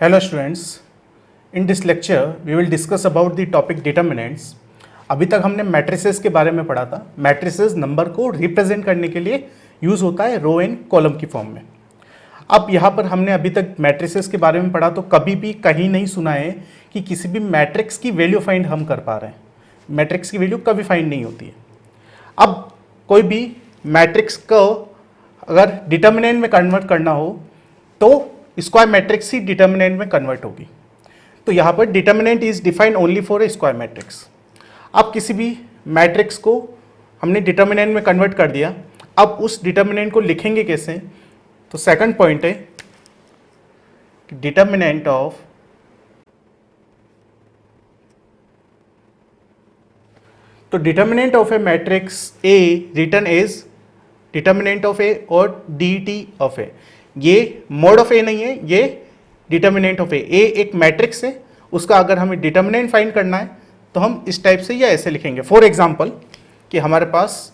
Hello students, in this lecture we will discuss about the topic determinants. अभी तक हमने matrices के बारे में पढ़ा था। मैट्रिसेस नंबर को रिप्रेजेंट करने के लिए यूज़ होता है रो एंड कॉलम की फॉर्म में। अब यहाँ पर हमने अभी तक मैट्रिसेस के बारे में पढ़ा तो कभी भी कहीं नहीं सुना है कि किसी भी मैट्रिक्स की वैल्यू फाइंड हम कर पा रहे हैं। मैट्रिक्स की वैल्यू कभी फाइंड नहीं होती है। अब कोई भी मैट्रिक्स को अगर डिटर्मिनेंट में कन्वर्ट करना हो तो स्क्वायर मैट्रिक्स ही डिटर्मिनेंट में कन्वर्ट होगी। तो यहाँ पर determinant is defined only for a square matrix. अब किसी भी मैट्रिक्स को हमने डिटर्मिनेंट में कन्वर्ट कर दिया, अब उस डिटर्मिनेंट को लिखेंगे कैसे? तो सेकंड पॉइंट है कि determinant of a matrix A return as determinant of A और डी टी ऑफ ए। ये मोड ऑफ ए नहीं है, ये डिटर्मिनेंट ऑफ ए। एक मैट्रिक्स है, उसका अगर हमें डिटर्मिनेंट फाइंड करना है तो हम इस टाइप से या ऐसे लिखेंगे। फॉर एग्जांपल कि हमारे पास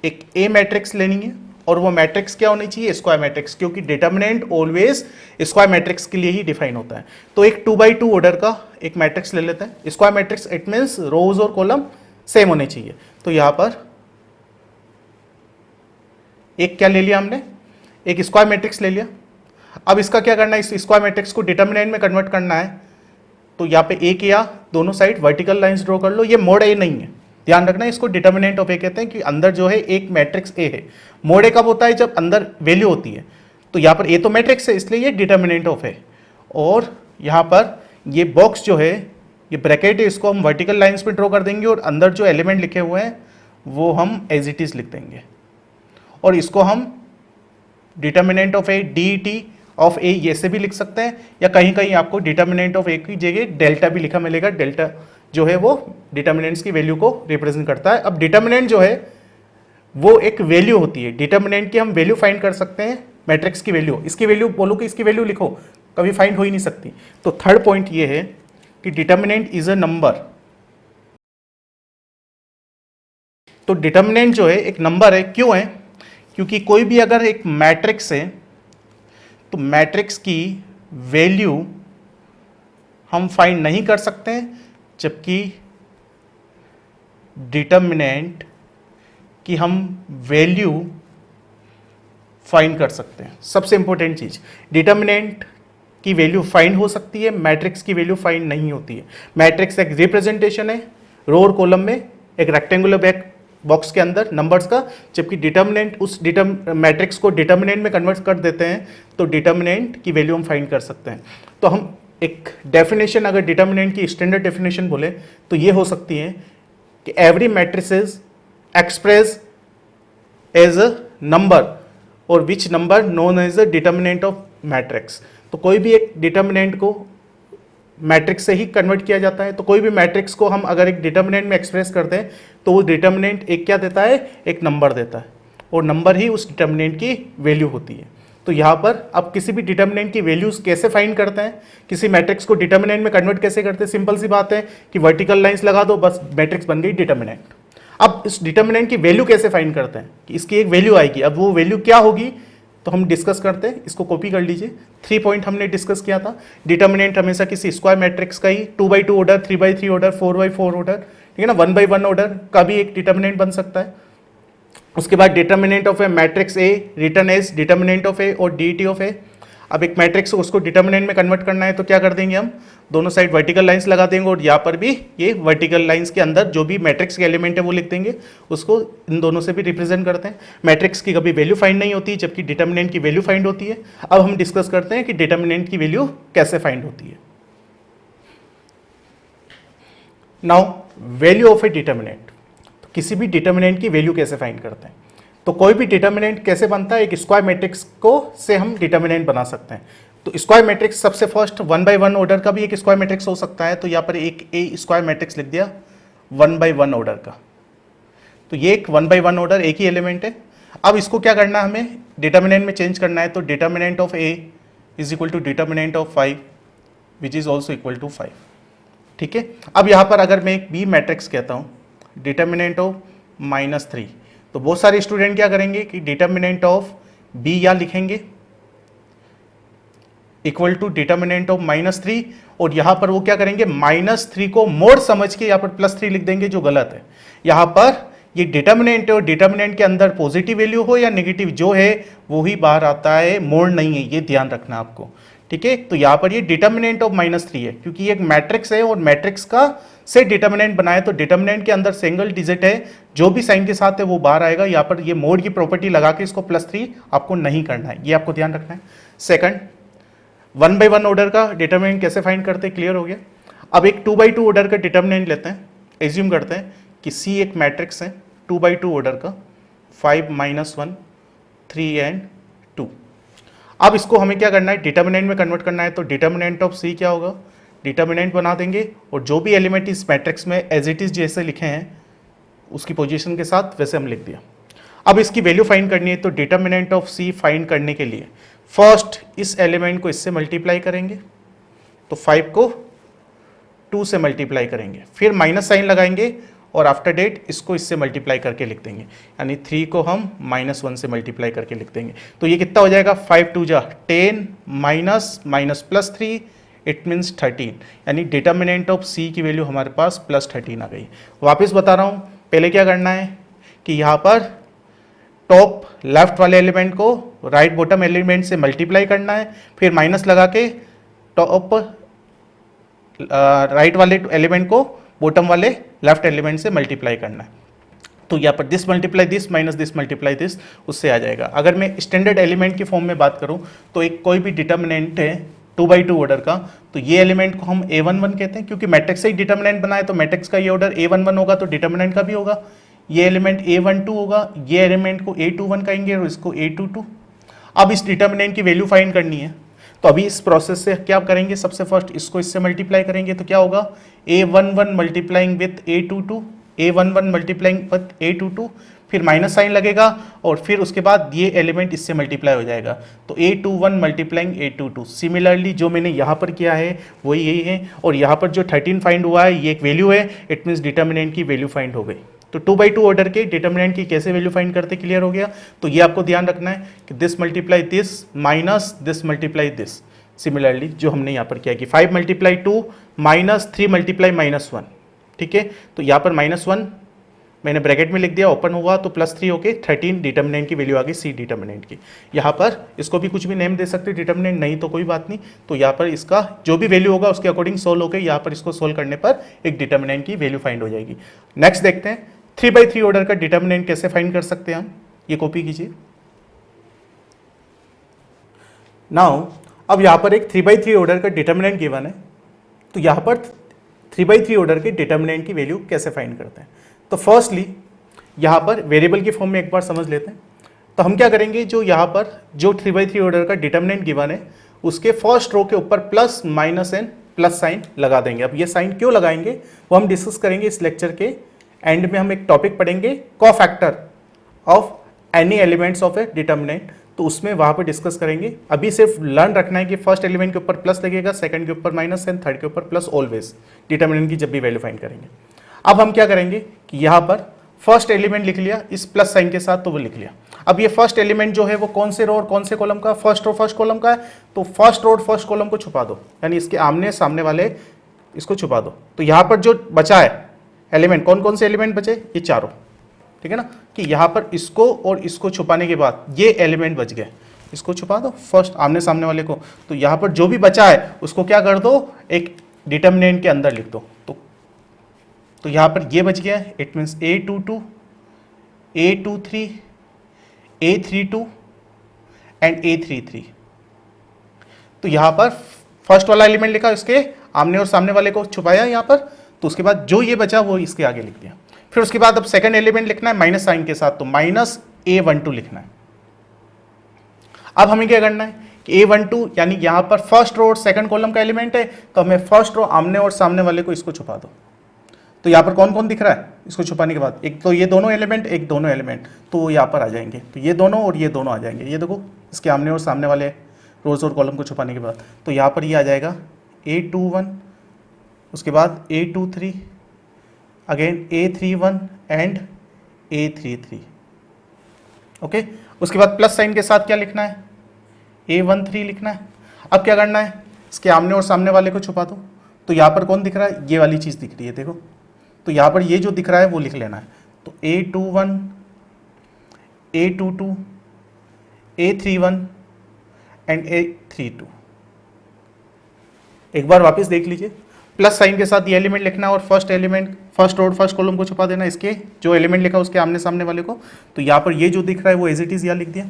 एक ए मैट्रिक्स लेनी है और वो मैट्रिक्स क्या होनी चाहिए? स्क्वायर मैट्रिक्स, क्योंकि डिटर्मिनेंट ऑलवेज स्क्वायर मैट्रिक्स के लिए ही डिफाइन होता है। तो एक 2x2 ऑर्डर का एक मैट्रिक्स ले लेते हैं। स्क्वायर मैट्रिक्स इट मीन्स रोज और कॉलम सेम होने चाहिए। तो यहाँ पर एक क्या ले लिया हमने? एक स्क्वायर मैट्रिक्स ले लिया। अब इसका क्या करना है? इस स्क्वायर मैट्रिक्स को डिटर्मिनेंट में कन्वर्ट करना है। तो यहाँ पे ए किया, दोनों साइड वर्टिकल लाइंस ड्रॉ कर लो। ये मोड ए नहीं है, ध्यान रखना, इसको डिटर्मिनेंट ऑफ ए कहते हैं कि अंदर जो है एक मैट्रिक्स ए है। मोड ए कब होता है? जब अंदर वैल्यू होती है। तो यहाँ पर ए तो मैट्रिक्स है, इसलिए ये डिटर्मिनेंट ऑफ ए। और यहाँ पर ये बॉक्स जो है, ये ब्रैकेट है, इसको हम वर्टिकल लाइन्स में ड्रॉ कर देंगे और अंदर जो एलिमेंट लिखे हुए हैं वो हम एज इट इज लिख देंगे। और इसको हम determinant of A D T of A ये से भी लिख सकते हैं, या कहीं कहीं आपको डिटर्मिनेंट ऑफ ए की जगह डेल्टा भी लिखा मिलेगा। डेल्टा जो है वो डिटर्मिनेंट्स की वैल्यू को रिप्रेजेंट करता है। अब डिटर्मिनेंट जो है वो एक वैल्यू होती है। डिटर्मिनेंट की हम वैल्यू फाइंड कर सकते हैं, मैट्रिक्स की वैल्यू। इसकी वैल्यू बोलो कि इसकी वैल्यू लिखो, कभी फाइंड हो ही नहीं सकती। तो थर्ड पॉइंट ये है कि डिटर्मिनेंट इज अ नंबर। तो डिटर्मिनेंट जो है एक नंबर है। क्यों है? क्योंकि कोई भी अगर एक मैट्रिक्स है तो मैट्रिक्स की वैल्यू हम फाइंड नहीं कर सकते हैं, जबकि डिटर्मिनेंट की हम वैल्यू फाइंड कर सकते हैं। सबसे इंपॉर्टेंट चीज, डिटर्मिनेंट की वैल्यू फाइंड हो सकती है, मैट्रिक्स की वैल्यू फाइंड नहीं होती है। मैट्रिक्स एक रिप्रेजेंटेशन है रो और कॉलम में, एक रेक्टेंगुलर बॉक्स के अंदर नंबर्स का, जबकि डिटर्मिनेंट उस मैट्रिक्स को डिटर्मिनेंट में कन्वर्ट कर देते हैं तो डिटर्मिनेंट की वैल्यू हम फाइंड कर सकते हैं। तो हम एक डेफिनेशन, अगर डिटर्मिनेंट की स्टैंडर्ड डेफिनेशन बोले तो ये हो सकती है कि every matrix is express as a number और which number known as a determinant of matrix. तो कोई भी एक डिटर्मिनेंट को मैट्रिक्स से ही कन्वर्ट किया जाता है। तो कोई भी मैट्रिक्स को हम अगर एक डिटर्मिनेंट में एक्सप्रेस करते हैं तो वो डिटर्मिनेंट एक क्या देता है? एक नंबर देता है, और नंबर ही उस डिटर्मिनेंट की वैल्यू होती है। तो यहाँ पर अब किसी भी डिटर्मिनेंट की वैल्यूज कैसे फाइंड करते हैं, किसी मैट्रिक्स को डिटर्मिनेंट में कन्वर्ट कैसे करते हैं? सिंपल सी बात है कि वर्टिकल लाइंस लगा दो, बस मैट्रिक्स बन गई डिटर्मिनेंट। अब इस डिटर्मिनेंट की वैल्यू कैसे फाइंड करते हैं कि इसकी एक वैल्यू आएगी। अब वो वैल्यू क्या होगी तो हम डिस्कस करते हैं। इसको कॉपी कर लीजिए। 3 पॉइंट हमने डिस्कस किया था। डिटर्मिनेंट हमेशा किसी स्क्वायर मैट्रिक्स का ही 2x2 order, 3x3 order, 4x4 order, ठीक है ना, 1x1 ऑर्डर का भी एक डिटर्मिनेंट बन सकता है। उसके बाद determinant of a matrix A return as determinant of A और डी टी ऑफ ए। अब एक मैट्रिक्स उसको डिटर्मिनेंट में कन्वर्ट करना है तो क्या कर देंगे? हम दोनों साइड वर्टिकल लाइंस लगा देंगे और यहाँ पर भी ये वर्टिकल लाइंस के अंदर जो भी मैट्रिक्स के एलिमेंट है वो लिख देंगे। उसको इन दोनों से भी रिप्रेजेंट करते हैं। मैट्रिक्स की कभी वैल्यू फाइंड नहीं होती, जबकि डिटर्मिनेंट की वैल्यू फाइंड होती है। अब हम डिस्कस करते हैं कि डिटर्मिनेंट की वैल्यू कैसे फाइंड होती है। Now value of a determinant, किसी भी डिटर्मिनेंट की वैल्यू कैसे फाइंड करते हैं? तो कोई भी डिटर्मिनेंट कैसे बनता है? एक स्क्वायर मैट्रिक्स को से हम डिटर्मिनेंट बना सकते हैं। तो स्क्वायर मैट्रिक्स सबसे फर्स्ट 1x1 ऑर्डर का भी एक स्क्वायर मैट्रिक्स हो सकता है। तो यहाँ पर एक ए स्क्वायर मैट्रिक्स लिख दिया 1x1 ऑर्डर का। तो ये एक 1x1 ऑर्डर एक ही एलिमेंट है। अब इसको क्या करना है? हमें डिटर्मिनेंट में चेंज करना है। तो determinant of A is equal to determinant of 5 which is also equal to 5, ठीक है। अब यहाँ पर अगर मैं एक बी मैट्रिक्स कहता हूँ डिटर्मिनेंट ऑफ -3, तो बहुत सारे स्टूडेंट क्या करेंगे कि डिटर्मिनेंट ऑफ बी या लिखेंगे इक्वल टू डिटर्मिनेंट ऑफ -3, और यहां पर वो क्या करेंगे, -3 को मोड समझ के यहां पर +3 लिख देंगे, जो गलत है। यहां पर ये डिटर्मिनेंट है और डिटर्मिनेंट के अंदर पॉजिटिव वैल्यू हो या नेगेटिव, जो है वो ही बाहर आता है, मोड नहीं है, ये ध्यान रखना आपको, ठीक है। तो यहां पर ये डिटर्मिनेंट ऑफ -3 है, क्योंकि ये एक मैट्रिक्स है और मैट्रिक्स का से डिटर्मिनेंट बनाए, तो डिटर्मिनेंट के अंदर सिंगल डिजिट है, जो भी साइन के साथ है वो बाहर आएगा। यहाँ पर ये मोड की प्रॉपर्टी लगा के इसको +3 आपको नहीं करना है, ये आपको ध्यान रखना है। सेकंड, 1 by 1 ऑर्डर का डिटर्मिनेंट कैसे फाइंड करते हैं, क्लियर हो गया। अब एक 2 by 2 ऑर्डर का डिटर्मिनेंट लेते हैं, एज्यूम करते हैं कि C एक मैट्रिक्स है 2 by 2 ऑर्डर का, 5 -1 3 एंड 2। अब इसको हमें क्या करना है, डिटर्मिनेंट में कन्वर्ट करना है, तो डिटर्मिनेंट ऑफ C क्या होगा, डिटर्मिनेंट बना देंगे और जो भी एलिमेंट इस मैट्रिक्स में एज इट इज जैसे लिखे हैं उसकी पोजीशन के साथ वैसे हम लिख दिया। अब इसकी वैल्यू फाइंड करनी है, तो डिटर्मिनेंट ऑफ C फाइंड करने के लिए फर्स्ट इस एलिमेंट को इससे मल्टीप्लाई करेंगे, तो 5 को 2 से मल्टीप्लाई करेंगे, फिर माइनस साइन लगाएंगे और आफ्टर डेट इसको इससे मल्टीप्लाई करके लिख देंगे, यानी 3 को हम -1 से मल्टीप्लाई करके लिख देंगे। तो ये कितना हो जाएगा, 5 2 जा 10 माइनस +3, इट मीन्स 13, यानी डिटर्मिनेंट ऑफ C की वैल्यू हमारे पास +13 आ गई। वापस बता रहा हूँ, पहले क्या करना है कि यहाँ पर टॉप लेफ्ट वाले एलिमेंट को राइट बॉटम एलिमेंट से मल्टीप्लाई करना है, फिर माइनस लगा के टॉप राइट वाले एलिमेंट को बॉटम वाले लेफ्ट एलिमेंट से मल्टीप्लाई करना है। तो यहाँ पर this multiply this minus this multiply this, उससे आ जाएगा। अगर मैं स्टैंडर्ड एलिमेंट की फॉर्म में बात करूँ तो एक कोई भी डिटर्मिनेंट है 2 by 2 ऑर्डर का, तो ये एलिमेंट को हम A11 कहते हैं, क्योंकि मैट्रिक्स से ही डिटर्मिनेंट बनाए, तो मैट्रिक्स का ये ऑर्डर A11 होगा, तो डिटर्मिनेंट का भी होगा। ये एलिमेंट A12 होगा, ये एलिमेंट को A21 कहेंगे और इसको A22। अब इस डिटर्मिनेंट की वैल्यू फाइंड करनी है, तो अभी इस प्रोसेस से क्या करेंगे, सबसे फर्स्ट इसको इससे मल्टीप्लाई करेंगे, तो क्या होगा, A11 multiplying with A22, A11 multiplying with A22, फिर माइनस साइन लगेगा और फिर उसके बाद ये एलिमेंट इससे मल्टीप्लाई हो जाएगा, तो A21 मल्टीप्लाइंग A22। सिमिलरली जो मैंने यहाँ पर किया है वही यही है, और यहाँ पर जो 13 फाइंड हुआ है ये एक वैल्यू है, इट मीन्स डिटर्मिनेंट की वैल्यू फाइंड हो गई। तो 2 by 2 ऑर्डर के डिटर्मिनेंट की कैसे वैल्यू फाइंड करते, क्लियर हो गया। तो ये आपको ध्यान रखना है कि this multiply this minus this multiply this. Similarly जो हमने यहाँ पर किया कि 5 मल्टीप्लाई 2 माइनस 3 मल्टीप्लाई -1, ठीक है। तो यहाँ पर -1 मैंने ब्रैकेट में लिख दिया, ओपन हुआ तो +3 होके 13 डिटर्मिनेंट की वैल्यू आ गई, C डिटर्मिनेंट की। यहाँ पर इसको भी कुछ भी नेम दे सकते डिटर्मिनेंट, नहीं तो कोई बात नहीं। तो यहाँ पर इसका जो भी वैल्यू होगा उसके अकॉर्डिंग सोल्व होकर यहाँ पर इसको सोल्व करने पर एक डिटर्मिनेंट की वैल्यू फाइंड हो जाएगी। नेक्स्ट देखते हैं 3 by 3 ऑर्डर का डिटर्मिनेंट कैसे फाइंड कर सकते हैं हम, ये कॉपी कीजिए। नाउ अब यहाँ पर एक 3 by 3 ऑर्डर का डिटर्मिनेंट गिवन है, तो यहाँ पर 3 by 3 ऑर्डर के डिटर्मिनेंट की वैल्यू कैसे फाइंड करते हैं। तो फर्स्टली यहाँ पर वेरिएबल की फॉर्म में एक बार समझ लेते हैं। तो हम क्या करेंगे, जो यहाँ पर जो 3 by 3 ऑर्डर का डिटर्मिनेंट गिवन है उसके फर्स्ट रो के ऊपर plus minus and plus sign लगा देंगे। अब ये साइन क्यों लगाएंगे वो हम डिस्कस करेंगे इस लेक्चर के एंड में। हम एक टॉपिक पढ़ेंगे cofactor of any elements of a determinant, तो उसमें वहाँ पर डिस्कस करेंगे। अभी सिर्फ लर्न रखना है कि फर्स्ट एलिमेंट के ऊपर प्लस लगेगा, सेकंड के ऊपर माइनस एंड थर्ड के ऊपर प्लस ऑलवेज, डिटर्मिनेंट की जब भी वैल्यू फाइंड करेंगे। अब हम क्या करेंगे कि यहाँ पर फर्स्ट एलिमेंट लिख लिया इस प्लस साइन के साथ, तो वो लिख लिया। अब ये फर्स्ट एलिमेंट जो है वो कौन से रो और कौन से कॉलम का, फर्स्ट रो फर्स्ट कॉलम का है, तो फर्स्ट रो और फर्स्ट कॉलम को छुपा दो, यानी इसके आमने सामने वाले इसको छुपा दो। तो यहाँ पर जो बचा है एलिमेंट, कौन कौन से एलिमेंट बचे, ये चारों, ठीक है ना, कि यहाँ पर इसको और इसको छुपाने के बाद ये एलिमेंट बच गए, इसको छुपा दो फर्स्ट आमने सामने वाले को। तो यहाँ पर जो भी बचा है उसको क्या कर दो, एक डिटर्मिनेंट के अंदर लिख दो। तो यहाँ पर ये बच गया, it means A22, A23, A32 and A33। तो यहाँ पर फर्स्ट वाला एलिमेंट लिखा, इसके आमने और सामने वाले को छुपाया यहाँ पर, तो उसके बाद जो ये बचा वो इसके आगे लिख दिया। फिर उसके बाद अब सेकंड एलिमेंट लिखना है माइनस साइन के साथ, तो माइनस A12 लिखना है। अब हमें क्या करना है कि A12 यानी यहाँ पर फर्स्ट रो और सेकंड कॉलम का एलिमेंट है, तो हमें फर्स्ट रो आमने और सामने वाले को इसको छुपा दो। तो यहाँ पर कौन कौन दिख रहा है इसको छुपाने के बाद, एक तो ये दोनों एलिमेंट, एक दोनों एलिमेंट, तो वो यहाँ पर आ जाएंगे। तो ये दोनों और ये दोनों आ जाएंगे, ये देखो इसके आमने और सामने वाले रोज और कॉलम को छुपाने के बाद। तो यहाँ पर ये आ जाएगा A21, उसके बाद A23, again A31 and A33। Okay, उसके बाद प्लस साइन के साथ क्या लिखना है, A13 लिखना है। अब क्या करना है, इसके आमने और सामने वाले को छुपा दो। तो यहाँ पर कौन दिख रहा है, ये वाली चीज़ दिख रही है, देखो। तो यहाँ पर ये जो दिख रहा है वो लिख लेना है। तो A21, A22, A31 and A32। एक बार वापस देख लीजिए, प्लस साइन के साथ ये एलिमेंट लिखना और first element, first row first column को छुपा देना, इसके जो एलिमेंट लिखा उसके आमने सामने वाले को। तो यहाँ पर ये जो दिख रहा है वो एज इट इज यहाँ लिख दिया।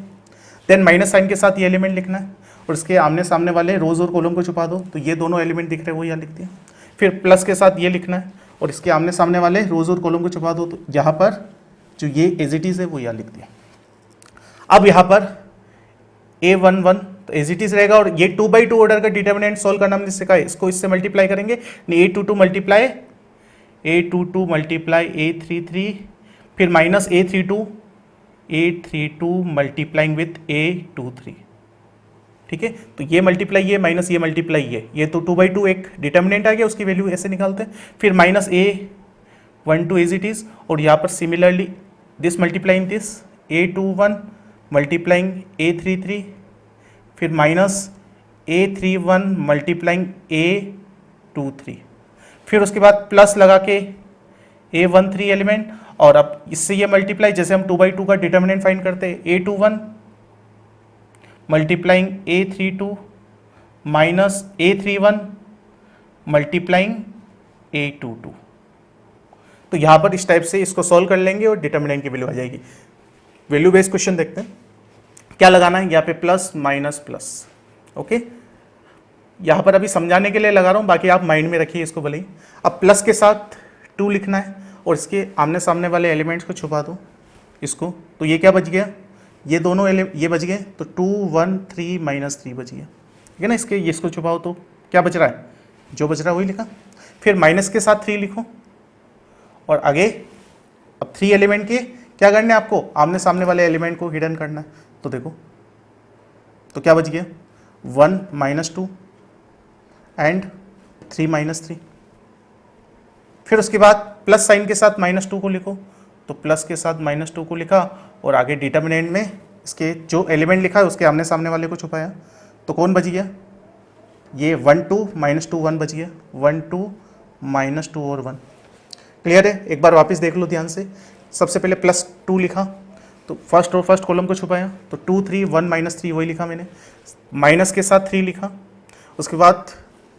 देन माइनस साइन के साथ ये एलिमेंट लिखना है और इसके आमने सामने वाले रोज और कॉलम को छुपा दो। तो ये दोनों एलिमेंट दिख रहे हैं वो यहाँ लिख दिया। फिर प्लस के साथ ये लिखना है और इसके आमने सामने वाले रोज और कॉलम को छुपा दो। तो यहाँ पर जो ये एज इट इज है वो यहाँ लिख दिया। अब यहाँ पर A11 तो एज इट इज रहेगा और ये 2/2 ऑर्डर का डिटर्मिनेंट सॉल्व करना हमने सीखा है, इसको इससे मल्टीप्लाई करेंगे। A22 मल्टीप्लाई A33, फिर minus A32 multiplying with A23, ठीक है। तो ये मल्टीप्लाई ये माइनस ये मल्टीप्लाई ये तो 2/2 एक डिटर्मिनेंट आ गया, उसकी वैल्यू ऐसे निकालते हैं। फिर minus A12 as it is और यहाँ पर similarly this multiplying this A21 multiplying A33, फिर माइनस A31 मल्टीप्लाइंग A23, फिर उसके बाद प्लस लगा के A13 एलिमेंट। और अब इससे ये मल्टीप्लाई, जैसे हम 2/2 का डिटर्मिनेंट फाइंड करते हैं, A21 multiplying A32 minus A31 multiplying A22। तो यहाँ पर इस टाइप से इसको सॉल्व कर लेंगे और डिटर्मिनेंट की वैल्यू आ जाएगी। वैल्यू बेस्ड क्वेश्चन देखते हैं क्या लगाना है। यहाँ पे प्लस माइनस प्लस, ओके। यहाँ पर अभी समझाने के लिए लगा रहा हूँ, बाकी आप माइंड में रखिए इसको भले ही। अब प्लस के साथ 2 लिखना है और इसके आमने सामने वाले एलिमेंट्स को छुपा दो इसको। तो ये क्या बच गया, ये दोनों ये बच गए। तो 2 1 3 -3 बच गया, ठीक है ना। इसको छुपाओ तो क्या बच रहा है, जो बच रहा है वही लिखा। फिर माइनस के साथ 3 लिखो और आगे अब 3 एलिमेंट के क्या करना है आपको, आमने सामने वाले एलिमेंट को हिडन करना है। तो देखो तो क्या बच गया, 1 -2 एंड 3 -3। फिर उसके बाद प्लस साइन के साथ -2 को लिखो। तो प्लस के साथ -2 को लिखा और आगे डिटर्मिनेंट में इसके जो एलिमेंट लिखा है उसके आमने सामने वाले को छुपाया। तो कौन बच गया, ये 1 2 -2 1 बच गया, 1 2 -2 और 1। क्लियर है। एक बार वापस देख लो ध्यान से। सबसे पहले +2 लिखा तो फर्स्ट और फर्स्ट कॉलम को छुपाया। तो 2 3 1 -3 वही लिखा मैंने। माइनस के साथ 3 लिखा, उसके बाद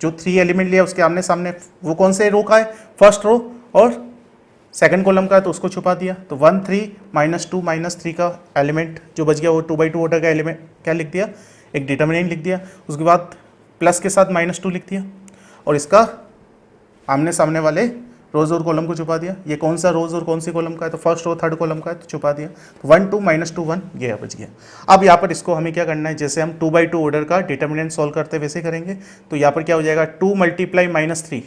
जो 3 एलिमेंट लिया उसके आमने सामने वो कौन से रो का है, फर्स्ट रो और सेकंड कॉलम का है, तो उसको छुपा दिया। तो 1 3 -2 -3 का एलिमेंट जो बच गया वो 2/2 ऑर्डर का एलिमेंट क्या लिख दिया, एक डिटर्मिनेंट लिख दिया। उसके बाद प्लस के साथ -2 लिख दिया और इसका आमने सामने वाले रोज और कॉलम को छुपा दिया। ये कौन सा रोज और कौन सी कॉलम का है, तो फर्स्ट रो थर्ड कॉलम का है, तो छुपा दिया। 1 2 -2 1 ये बच गया। अब यहाँ पर इसको हमें क्या करना है, जैसे हम 2/2 ऑर्डर का डिटर्मिनेंट सॉल्व करते वैसे करेंगे। तो यहाँ पर क्या हो जाएगा, 2 × -3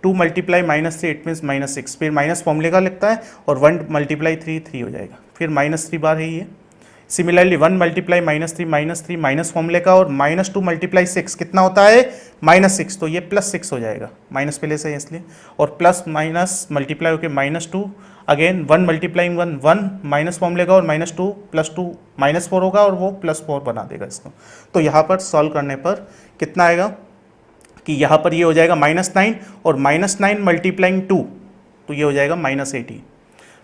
2 × -3 इट मीन्स -6। फिर माइनस फॉर्मूले का लगता है और 1 × 3 3 हो जाएगा। फिर -3 बार है ये। सिमिलरली 1 × -3 माइनस फॉर्मूले का और -2 × 6 कितना होता है, -6। तो ये +6 हो जाएगा, माइनस पहले से है इसलिए। और प्लस माइनस मल्टीप्लाई होकर -2 अगेन 1 × 1 1 माइनस फॉर्मूले का और -2 +2 -4 होगा और वो +4 बना देगा इसको। तो यहाँ पर सॉल्व करने पर कितना आएगा कि यहाँ पर ये हो जाएगा -9 और -9 × 2 तो ये हो जाएगा -18।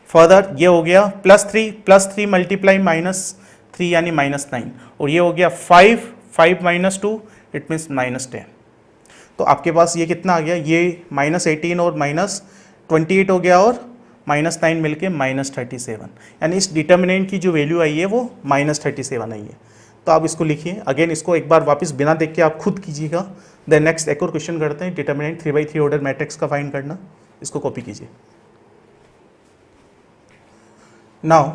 फर्दर ये हो गया +3 +3 × -3 यानी -9 और ये हो गया 5 -2 इट मीन्स -10। तो आपके पास ये कितना आ गया, ये -18 और -28 हो गया और -9 मिलके -37, यानी इस डिटर्मिनेंट की जो वैल्यू आई है वो -37 आई है। तो आप इसको लिखिए। अगेन इसको एक बार वापस बिना देख के आप खुद कीजिएगा। देन नेक्स्ट एक और क्वेश्चन करते हैं, डिटर्मिनेंट 3/3 ऑर्डर मैट्रिक्स का फाइंड करना। इसको कॉपी कीजिए। नाउ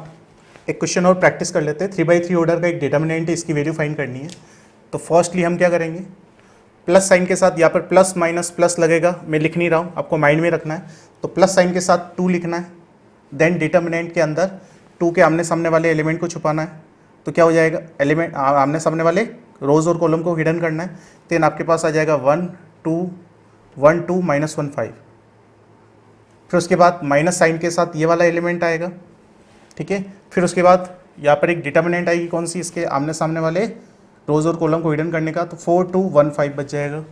एक क्वेश्चन और प्रैक्टिस कर लेते हैं। 3/3 ऑर्डर का एक डिटर्मिनेंट है, इसकी वैल्यू फाइंड करनी है। तो फर्स्टली हम क्या करेंगे, प्लस साइन के साथ यहाँ पर प्लस माइनस प्लस लगेगा, मैं लिख नहीं रहा हूँ, आपको माइंड में रखना है। तो प्लस साइन के साथ 2 लिखना है। देन डिटर्मिनेंट के अंदर 2 के आमने सामने वाले एलिमेंट को छुपाना है। तो क्या हो जाएगा, एलिमेंट आमने सामने वाले रोज और कॉलम को हिडन करना है। देन आपके पास आ जाएगा 1 2 1 2 -1 5। फिर उसके बाद माइनस साइन के साथ ये वाला एलिमेंट आएगा, ठीक है। फिर उसके बाद यहाँ पर एक डिटर्मिनेंट आएगी, कौन सी, इसके आमने सामने वाले रोज और कॉलम को हिडन करने का, तो 4 2 1 5 बच जाएगा।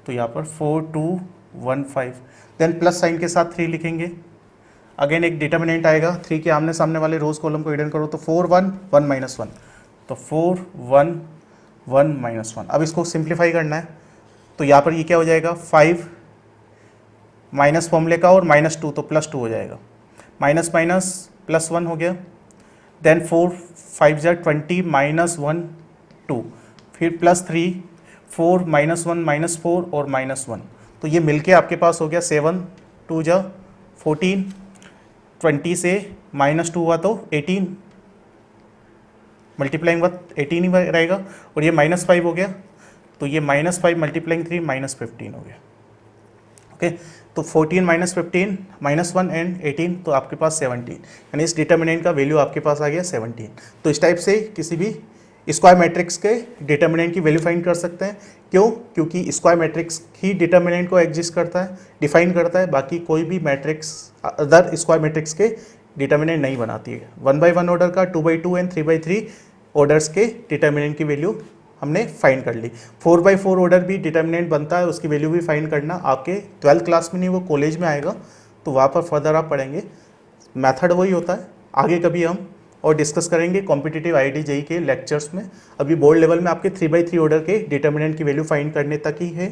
तो यहाँ पर 4 2 1 5, देन प्लस साइन के साथ 3 लिखेंगे। अगेन एक डिटर्मिनेंट आएगा, 3 के आमने सामने वाले रोज कॉलम को हिडन करो तो 4 1 1 माइनस 1, तो 4 1 1 माइनस 1। अब इसको सिंप्लीफाई करना है, तो यहाँ पर ये क्या हो जाएगा, 5 माइनस फॉर्मूले का और -2 तो +2 हो जाएगा, माइनस माइनस +1 हो गया। देन 4 5 जा 20 -1 2, फिर +3 4 -1 -4 और -1, तो ये मिलके आपके पास हो गया 7 2 जा 14, 20 से -2 हुआ तो 18, मल्टीप्लाइंग हुआ 18 ही रहेगा, और ये -5 हो गया, तो ये -5 मल्टीप्लाइंग 3 -15 हो गया। ओके, तो 14 -15 -1 एंड 18, तो आपके पास 17, यानी इस डिटर्मिनेंट का वैल्यू आपके पास आ गया 17। तो इस टाइप से किसी भी स्क्वायर मैट्रिक्स के डिटर्मिनेंट की वैल्यू फाइंड कर सकते हैं। क्यों? क्योंकि स्क्वायर मैट्रिक्स ही डिटर्मिनेंट को एग्जिस्ट करता है, डिफाइन करता है, बाकी कोई भी मैट्रिक्स अदर स्क्वायर मैट्रिक्स के डिटर्मिनेंट नहीं बनाती है। 1 by 1 ऑर्डर का, 2 by 2 एंड 3 by 3 ऑर्डर्स के डिटर्मिनेंट की वैल्यू हमने फाइंड कर ली। 4 by 4 ऑर्डर भी डिटर्मिनेंट बनता है, उसकी वैल्यू भी फाइंड करना आपके 12th क्लास में नहीं, वो कॉलेज में आएगा, तो वहाँ पर फर्दर आप पढ़ेंगे। मेथड वही होता है, आगे कभी हम और डिस्कस करेंगे कॉम्पिटिटिव IIT JEE के लेक्चर्स में। अभी बोर्ड लेवल में आपके 3 by 3 ऑर्डर के डिटर्मिनेंट की वैल्यू फाइंड करने तक ही है,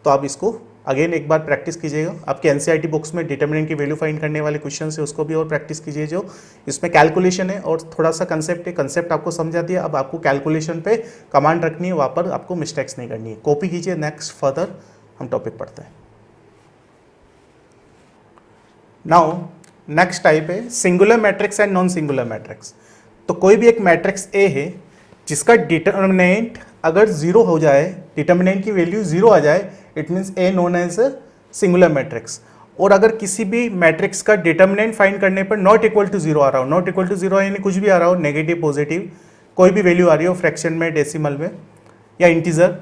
तो आप इसको अगेन एक बार प्रैक्टिस कीजिएगा। आपके NCERT बुक्स में डिटर्मिनेंट की वैल्यू फाइंड करने वाले क्वेश्चन है, उसको भी और प्रैक्टिस कीजिए। जो इसमें कैलकुलेशन है और थोड़ा सा कंसेप्ट है, कंसेप्ट आपको समझा दिया, अब आपको कैलकुलेशन पे कमांड रखनी है, वहाँ पर आपको मिस्टेक्स नहीं करनी है। कॉपी कीजिए, नेक्स्ट फर्दर हम टॉपिक पढ़ते हैं। नाउ नेक्स्ट टाइप है singular matrix and non singular matrix. तो कोई भी एक मैट्रिक्स ए है जिसका डिटर्मिनेंट अगर 0 हो जाए, डिटर्मिनेंट की वैल्यू 0 आ जाए, it means A known as singular matrix. और अगर किसी भी मैट्रिक्स का डिटर्मिनेंट फाइंड करने पर नॉट इक्वल टू 0 आ रहा हो, नॉट इक्वल टू 0 यानी कुछ भी आ रहा हो, नेगेटिव पॉजिटिव कोई भी वैल्यू आ रही हो, फ्रैक्शन में, डेसिमल में या इंटीजर,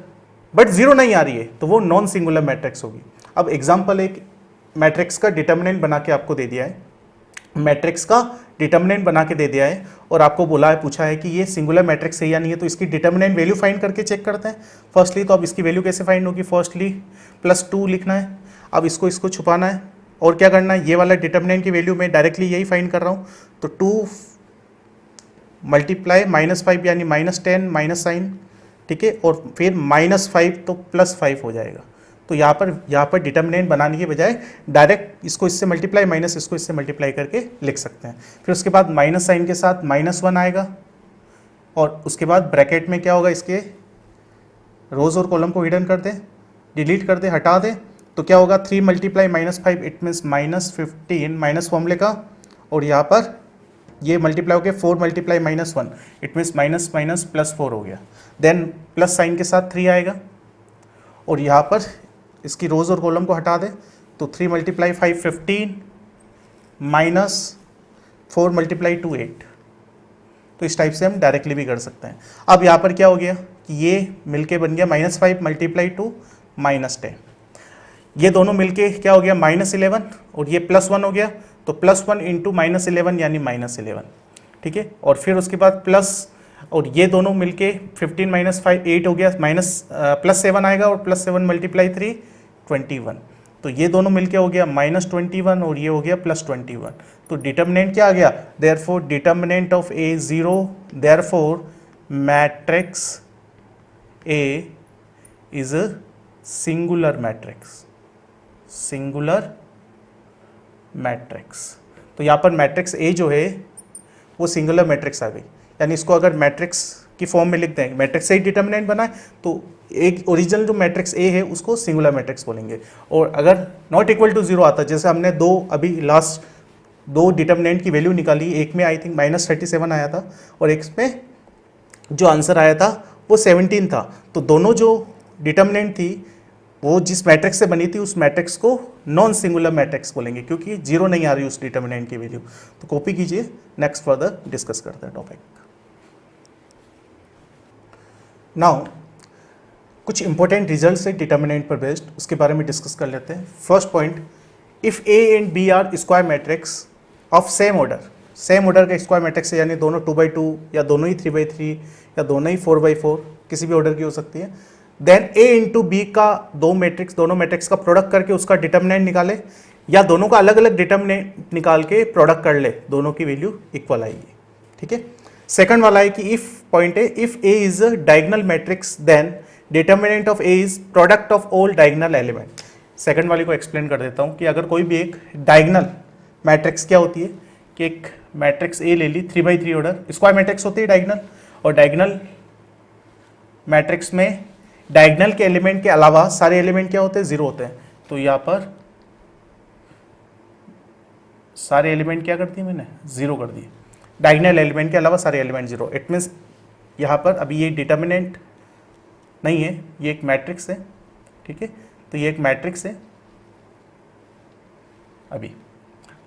बट 0 नहीं आ रही है, तो वो नॉन सिंगुलर मैट्रिक्स होगी। अब एग्जाम्पल, एक मैट्रिक्स का डिटर्मिनेंट बना के आपको दे दिया है, मैट्रिक्स का डिटर्मिनेंट बना के दे दिया है और आपको बोला है, पूछा है कि ये सिंगुलर मैट्रिक्स है या नहीं है, तो इसकी डिटर्मिनेंट वैल्यू फाइंड करके चेक करते हैं। फर्स्टली तो अब इसकी वैल्यू कैसे फाइंड होगी, फर्स्टली +2 लिखना है। अब इसको छुपाना है और क्या करना है, ये वाला डिटर्मिनेंट की वैल्यू मैं डायरेक्टली यही फाइंड कर रहा हूँ, तो 2 मल्टीप्लाई -5 यानी -10 माइनस साइन, ठीक है, और फिर -5 तो +5 हो जाएगा। तो यहाँ पर डिटर्मिनेंट बनाने के बजाय डायरेक्ट इसको इससे मल्टीप्लाई माइनस इसको इससे मल्टीप्लाई करके लिख सकते हैं। फिर उसके बाद माइनस साइन के साथ -1 आएगा, और उसके बाद ब्रैकेट में क्या होगा, इसके रोज और कॉलम को हिडन कर दें, डिलीट कर दें, हटा दें, तो क्या होगा 3 मल्टीप्लाई -5 इट मीन्स -15 माइनस फॉर्मूले का, और यहाँ पर ये मल्टीप्लाई हो गया 4 multiply -1 it means minus minus +4 हो गया। देन प्लस साइन के साथ 3 आएगा, और यहाँ पर इसकी रोज और कॉलम को हटा दें, तो 3 मल्टीप्लाई 5 15 -4 मल्टीप्लाई 2 8। तो इस टाइप से हम डायरेक्टली भी कर सकते हैं। अब यहाँ पर क्या हो गया कि ये मिलके बन गया -5 मल्टीप्लाई 2 -10, ये दोनों मिलके क्या हो गया -11, और ये +1 हो गया, तो +1 इंटू -11 यानी -11, ठीक है। और फिर उसके बाद प्लस, और ये दोनों मिलके 15 - 5 8 हो गया, +7 आएगा, और +7 मल्टीप्लाई 3 21, तो ये दोनों मिलके हो गया -21, और ये हो गया +21। तो डिटर्मिनेंट क्या आ गया, therefore determinant of A 0, therefore matrix A is a singular matrix, singular matrix. तो यहाँ पर मैट्रिक्स ए जो है वो सिंगुलर मैट्रिक्स आ गई, यानी इसको अगर मैट्रिक्स की फॉर्म में लिख दें, मैट्रिक्स ए डिटर्मिनेंट बना है, तो एक ओरिजिनल जो मैट्रिक्स ए है उसको सिंगुलर मैट्रिक्स बोलेंगे। और अगर नॉट इक्वल टू 0 आता, जैसे हमने अभी लास्ट 2 डिटर्मिनेंट की वैल्यू निकाली, एक में आई थिंक -37 आया था, और एक में जो आंसर आया था वो 17 था, तो दोनों जो डिटर्मिनेंट थी वो जिस मैट्रिक्स से बनी थी उस मैट्रिक्स को नॉन सिंगुलर मैट्रिक्स बोलेंगे, क्योंकि 0 नहीं आ रही उस डिटर्मिनेंट की वैल्यू। तो कॉपी कीजिए, नेक्स्ट फर्दर डिस्कस करते हैं टॉपिक। नाउ कुछ इंपॉर्टेंट रिजल्ट्स है डिटर्मिनेंट पर बेस्ड, उसके बारे में डिस्कस कर लेते हैं। First point, if A and B are square matrix of same order का स्क्वायर मैट्रिक्स है, यानी दोनों 2 by 2 या दोनों ही 3 by 3 या दोनों ही 4 by 4, किसी भी ऑर्डर की हो सकती है। देन ए इंटू बी का दोनों मैट्रिक्स का प्रोडक्ट करके उसका डिटर्मिनेंट निकाले, या दोनों का अलग अलग डिटर्मिनेंट निकाल के प्रोडक्ट कर ले, दोनों की वैल्यू इक्वल आएगी। ठीक है। सेकंड वाला है कि इफ पॉइंट है, if A is a diagonal matrix then determinant of A is product of all diagonal element. Second वाले को एक्सप्लेन कर देता हूं कि अगर कोई भी एक डायगोनल मैट्रिक्स क्या होती है कि एक मैट्रिक्स ए ले ली 3x3 ऑर्डर, स्क्वायर मैट्रिक्स होती है डायगोनल, और डायगोनल मैट्रिक्स में डायगोनल के एलिमेंट के अलावा सारे एलिमेंट क्या होते हैं, जीरो होते हैं। तो यहां पर सारे एलिमेंट क्या कर दिए मैंने, जीरो कर दिए, डायगोनल एलिमेंट के अलावा सारे एलिमेंट जीरो। इट मीन्स यहां पर अभी ये डिटर्मिनेंट नहीं है, ये एक मैट्रिक्स है। ठीक है, तो ये एक मैट्रिक्स है अभी।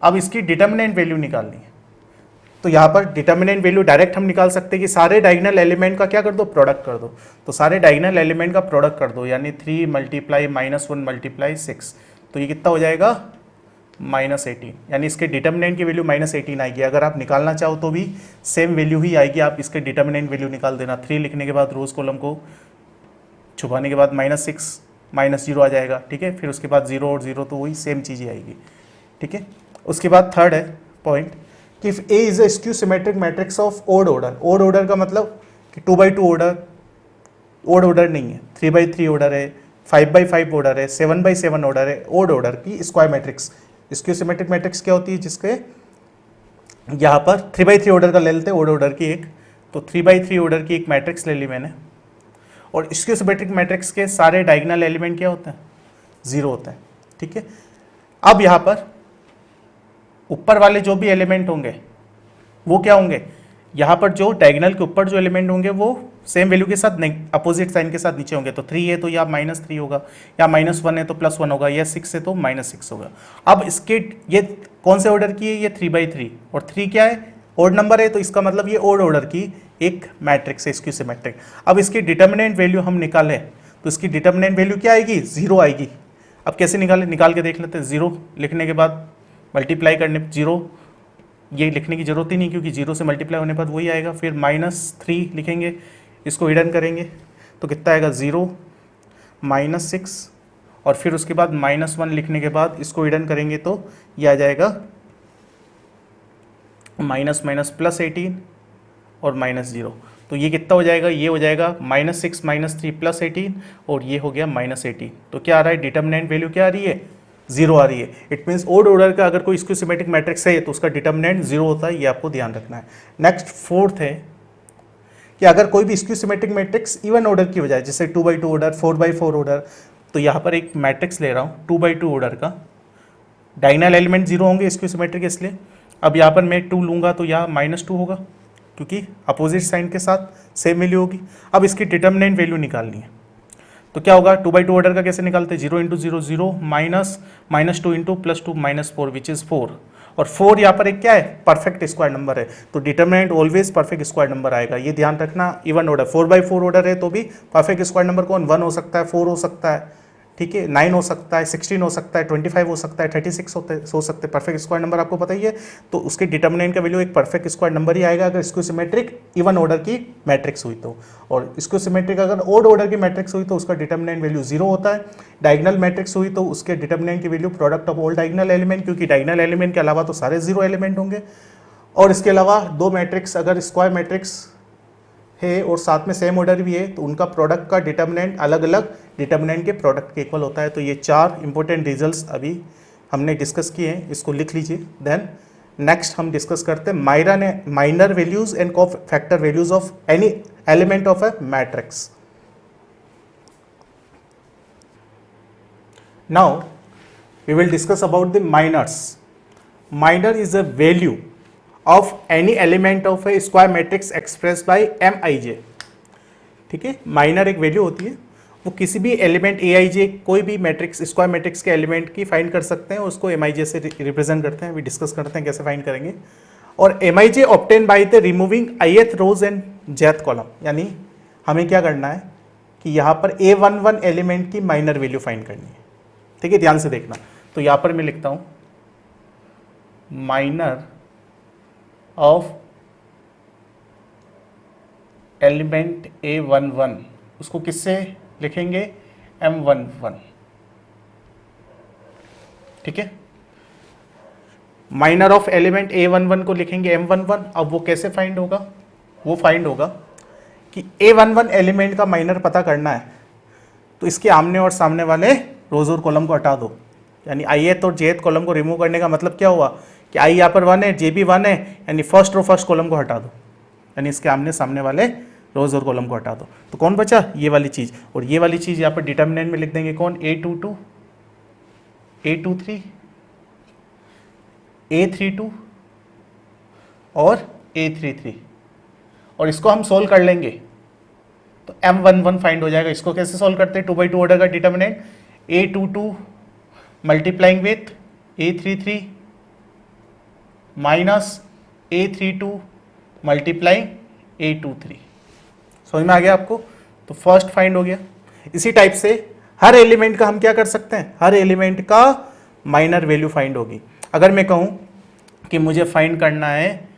अब इसकी डिटर्मिनेंट वैल्यू निकालनी है, तो यहाँ पर डिटर्मिनेंट वैल्यू डायरेक्ट हम निकाल सकते हैं कि सारे डायगोनल एलिमेंट का क्या कर दो, प्रोडक्ट कर दो। तो सारे डायगोनल एलिमेंट का प्रोडक्ट कर दो, यानी 3 मल्टीप्लाई -1 मल्टीप्लाई 6, तो ये कितना हो जाएगा -18, यानी इसके डिटर्मिनेंट की वैल्यू -18 आएगी। अगर आप निकालना चाहो तो भी सेम वैल्यू ही आएगी, आप इसके डिटर्मिनेंट वैल्यू निकाल देना। 3 लिखने के बाद रोज कॉलम को छुपाने के बाद -6 -0 आ जाएगा। ठीक है, फिर उसके बाद 0 और 0, तो वही सेम चीज़ ही आएगी। ठीक है, उसके बाद थर्ड है पॉइंट कि if A is a skew symmetric matrix of odd order. Odd order का मतलब कि 2x2 ऑर्डर, ओड ऑर्डर नहीं है, 3x3 ऑर्डर है, 5x5 ऑर्डर है, 7x7 ऑर्डर है, ओड ऑर्डर की square matrix. Skew symmetric matrix क्या होती है, जिसके यहाँ पर 3x3 ऑर्डर का ले लेते हैं, ओड ऑर्डर की एक, तो 3x3 ऑर्डर की एक मैट्रिक्स ले ली मैंने, और स्क्यू सिमेट्रिक मैट्रिक्स के सारे डायगोनल एलिमेंट क्या होते हैं, जीरो होते हैं। ठीक है, अब यहाँ पर ऊपर वाले जो भी एलिमेंट होंगे वो क्या होंगे, यहाँ पर जो डायगोनल के ऊपर जो एलिमेंट होंगे वो सेम वैल्यू के साथ नहीं, अपोजिट साइन के साथ नीचे होंगे। तो 3 है तो या -3 होगा, या -1 है तो +1 होगा, या 6 है तो -6 होगा। अब इसके ये कौन से ऑर्डर की है, ये 3x3, और 3 क्या है, ओड नंबर है, तो इसका मतलब ये ओड ऑर्डर की एक मैट्रिक्स है, स्क्यू सिमेट्रिक। अब इसकी डिटर्मिनेंट वैल्यू हम निकालें तो इसकी डिटर्मिनेंट वैल्यू क्या आएगी, 0 आएगी। अब कैसे निकालें, निकाल के देख लेते हैं। 0 लिखने के बाद मल्टीप्लाई करने 0, ये लिखने की जरूरत ही नहीं क्योंकि 0 से मल्टीप्लाई होने पर वही आएगा। फिर -3 लिखेंगे, इसको हिडन करेंगे तो कितना आएगा, 0 -6, और फिर उसके बाद -1 लिखने के बाद इसको हिडन करेंगे तो ये आ जाएगा -+18 और -0। तो ये कितना हो जाएगा, ये हो जाएगा -6 -3 +18, और ये हो गया -18। तो क्या आ रहा है, डिटर्मिनेंट वैल्यू क्या आ रही है, 0 आ रही है। इट मीन्स ओड ऑर्डर का अगर कोई स्क्यू सिमेट्रिक मैट्रिक्स है तो उसका डिटर्मिनेंट 0 होता है, ये आपको ध्यान रखना है। नेक्स्ट फोर्थ है कि अगर कोई भी skew symmetric matrix even order की बजाय, जैसे 2x2 ऑर्डर, 4x4 ऑर्डर, तो यहाँ पर एक मैट्रिक्स ले रहा हूँ 2x2 ऑर्डर का, डायगोनल एलिमेंट 0 होंगे स्क्यू सिमेट्रिक इसलिए। अब यहाँ पर मैं 2 लूँगा तो यहाँ -2 होगा क्योंकि अपोजिट साइन के साथ सेम वैल्यू होगी। अब इसकी डिटर्मिनेंट वैल्यू निकालनी है तो क्या होगा, 2x2 ऑर्डर का कैसे निकालते हैं, 0 × 0 0 -2 × +2 -4 विच इज़ 4, और 4 यहाँ पर एक क्या है, परफेक्ट स्क्वायर नंबर है, तो determinant always perfect square number आएगा। ये ध्यान रखना। इवन ऑर्डर 4x4 ऑर्डर है तो भी परफेक्ट स्क्वायर नंबर कौन, 1 हो सकता है, 4 हो सकता है, ठीक है, 9 हो सकता है, 16 हो सकता है, 25 हो सकता है, 36 हो सकते हैं। परफेक्ट स्क्वायर नंबर आपको पता ही है, तो उसके डिटर्मिनेंट का वैल्यू एक परफेक्ट स्क्वायर नंबर ही आएगा अगर स्क्यू सिमेट्रिक इवन ऑर्डर की मैट्रिक्स हुई तो। और स्क्यू सिमेट्रिक अगर ओड ऑर्डर की मैट्रिक्स हुई तो उसका डिटर्मिनेंट वैल्यू 0 होता है। डायगोनल मैट्रिक्स हुई तो उसके डिटर्मिनेंट की value product of all diagonal element, क्योंकि डायगोनल एलिमेंट के अलावा तो सारे 0 एलिमेंट होंगे। और इसके अलावा दो मैट्रिक्स अगर स्क्वायर मैट्रिक्स है और साथ में सेम ऑर्डर भी है तो उनका प्रोडक्ट का डिटर्मिनेंट अलग अलग डिटर्मिनेंट के प्रोडक्ट के इक्वल होता है। तो ये 4 इंपॉर्टेंट रिजल्ट्स अभी हमने डिस्कस किए हैं, इसको लिख लीजिए। देन नेक्स्ट हम डिस्कस करते हैं minor values and cofactor values of any element of a matrix. Now we will discuss about the minors. Minor is a value of any element of a square matrix express by MIJ। ठीक है, minor एक value होती है, वो किसी भी element AIJ कोई भी मैट्रिक्स स्क्वायर मैट्रिक्स के एलिमेंट की फाइंड कर सकते हैं, उसको MIJ से रिप्रेजेंट करते हैं। अभी डिस्कस करते हैं कैसे फाइंड करेंगे। और MIJ obtain by the removing ith rows and jth column, यानी हमें क्या करना है कि यहाँ पर A11 एलिमेंट की माइनर वैल्यू फाइंड करनी है। ठीक है, ध्यान से देखना। तो यहाँ पर मैं लिखता हूँ माइनर of element A11 उसको किससे लिखेंगे, M11, ठीक है। माइनर ऑफ एलिमेंट A11 को लिखेंगे M11। अब वो कैसे फाइंड होगा, वो फाइंड होगा कि A11 एलिमेंट का माइनर पता करना है तो इसके आमने और सामने वाले रोज और कॉलम को हटा दो, यानी ith और jth कॉलम को रिमूव करने का मतलब क्या हुआ कि i यहाँ पर 1 है, j भी 1 है, यानी फर्स्ट रो फर्स्ट कॉलम को हटा दो, यानी इसके आमने सामने वाले रोज और कॉलम को हटा दो। तो कौन बचा, ये वाली चीज़, और ये वाली चीज़ यहाँ पर डिटर्मिनेंट में लिख देंगे कौन, A22, A23, A32 और A33, और इसको हम सोल्व कर लेंगे तो M11 फाइंड हो जाएगा। इसको कैसे सोल्व करते हैं, 2 by 2 ऑर्डर का determinant, A22 multiplying with A33 minus A32 multiplying A23। समझ में आ गया आपको, तो फर्स्ट फाइंड हो गया। इसी टाइप से हर एलिमेंट का हम क्या कर सकते हैं, हर एलिमेंट का माइनर वैल्यू फाइंड होगी। अगर मैं कहूं कि मुझे फाइंड करना है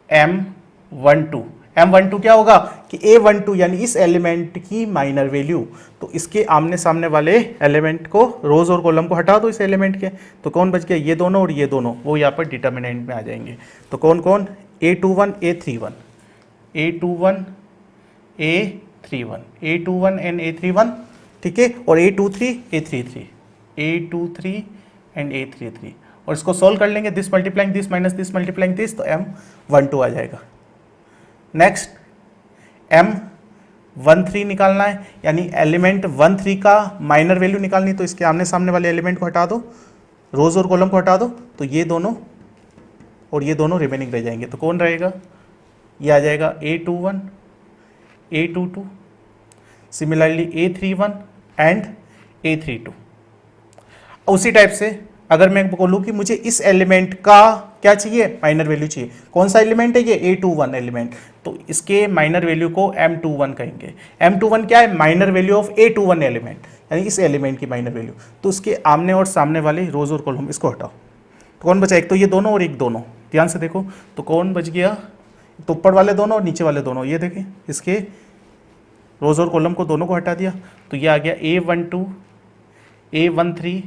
M12, M12 क्या होगा कि A12 यानी इस एलिमेंट की माइनर वैल्यू, तो इसके आमने सामने वाले एलिमेंट को, रोज और कॉलम को हटा दो इस एलिमेंट के, तो कौन बच गया, ये दोनों और ये दोनों, वो यहाँ पर डिटर्मिनेंट में आ जाएंगे। तो कौन कौन, A21 A31, A21 A31, A21 and A31, ठीक है, और A23 A33, A23 and A33, और इसको सोल्व कर लेंगे, this multiplying this minus this multiplying this, तो M12 आ जाएगा। नेक्स्ट M13 निकालना है, यानी एलिमेंट 13 का माइनर वैल्यू निकालनी, तो इसके आमने सामने वाले एलिमेंट को हटा दो, रोज और कॉलम को हटा दो, तो ये दोनों और ये दोनों रिमेनिंग रह जाएंगे। तो कौन रहेगा, ये आ जाएगा A21 A22, similarly A31 and A32। उसी टाइप से अगर मैं बोलूँ कि मुझे इस एलिमेंट का क्या चाहिए, माइनर वैल्यू चाहिए, कौन सा एलिमेंट है ये, A21 एलिमेंट, तो इसके माइनर वैल्यू को M21 कहेंगे। M21 क्या है, minor value of A21 element, यानी इस एलिमेंट की माइनर वैल्यू। तो उसके आमने और सामने वाले रोज और कॉलम इसको हटाओ, तो कौन बचा, एक तो ये दोनों और एक दोनों, ध्यान से देखो, तो कौन बच गया, तो ऊपर वाले दोनों और नीचे वाले दोनों, ये देखें, इसके रोज और कॉलम को दोनों को हटा दिया, तो ये आ गया A12 A13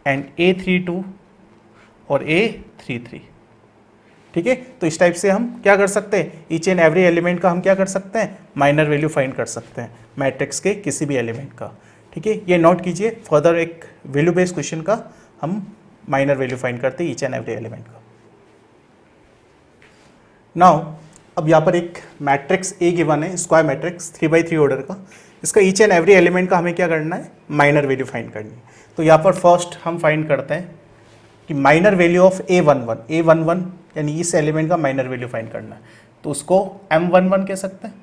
एंड A32 और A33, ठीक है। तो इस टाइप से हम क्या कर सकते हैं, ईच एंड एवरी एलिमेंट का हम क्या कर सकते हैं, माइनर वैल्यू फाइंड कर सकते हैं मैट्रिक्स के किसी भी एलिमेंट का, ठीक है। ये नोट कीजिए, फर्दर एक वैल्यू बेस्ड क्वेश्चन का हम माइनर वैल्यू फाइंड करते हैं ईच एंड एवरी एलिमेंट का। नाउ अब यहाँ पर एक मैट्रिक्स ए गिवन है, स्क्वायर मैट्रिक्स 3 by 3 ऑर्डर का, इसका ईच एंड एवरी एलिमेंट का हमें क्या करना है, माइनर वैल्यू फाइंड करनी है। तो यहाँ पर फर्स्ट हम फाइंड करते हैं कि माइनर वैल्यू ऑफ A11 यानी इस एलिमेंट का माइनर वैल्यू फाइंड करना है, तो उसको M11 कह सकते हैं।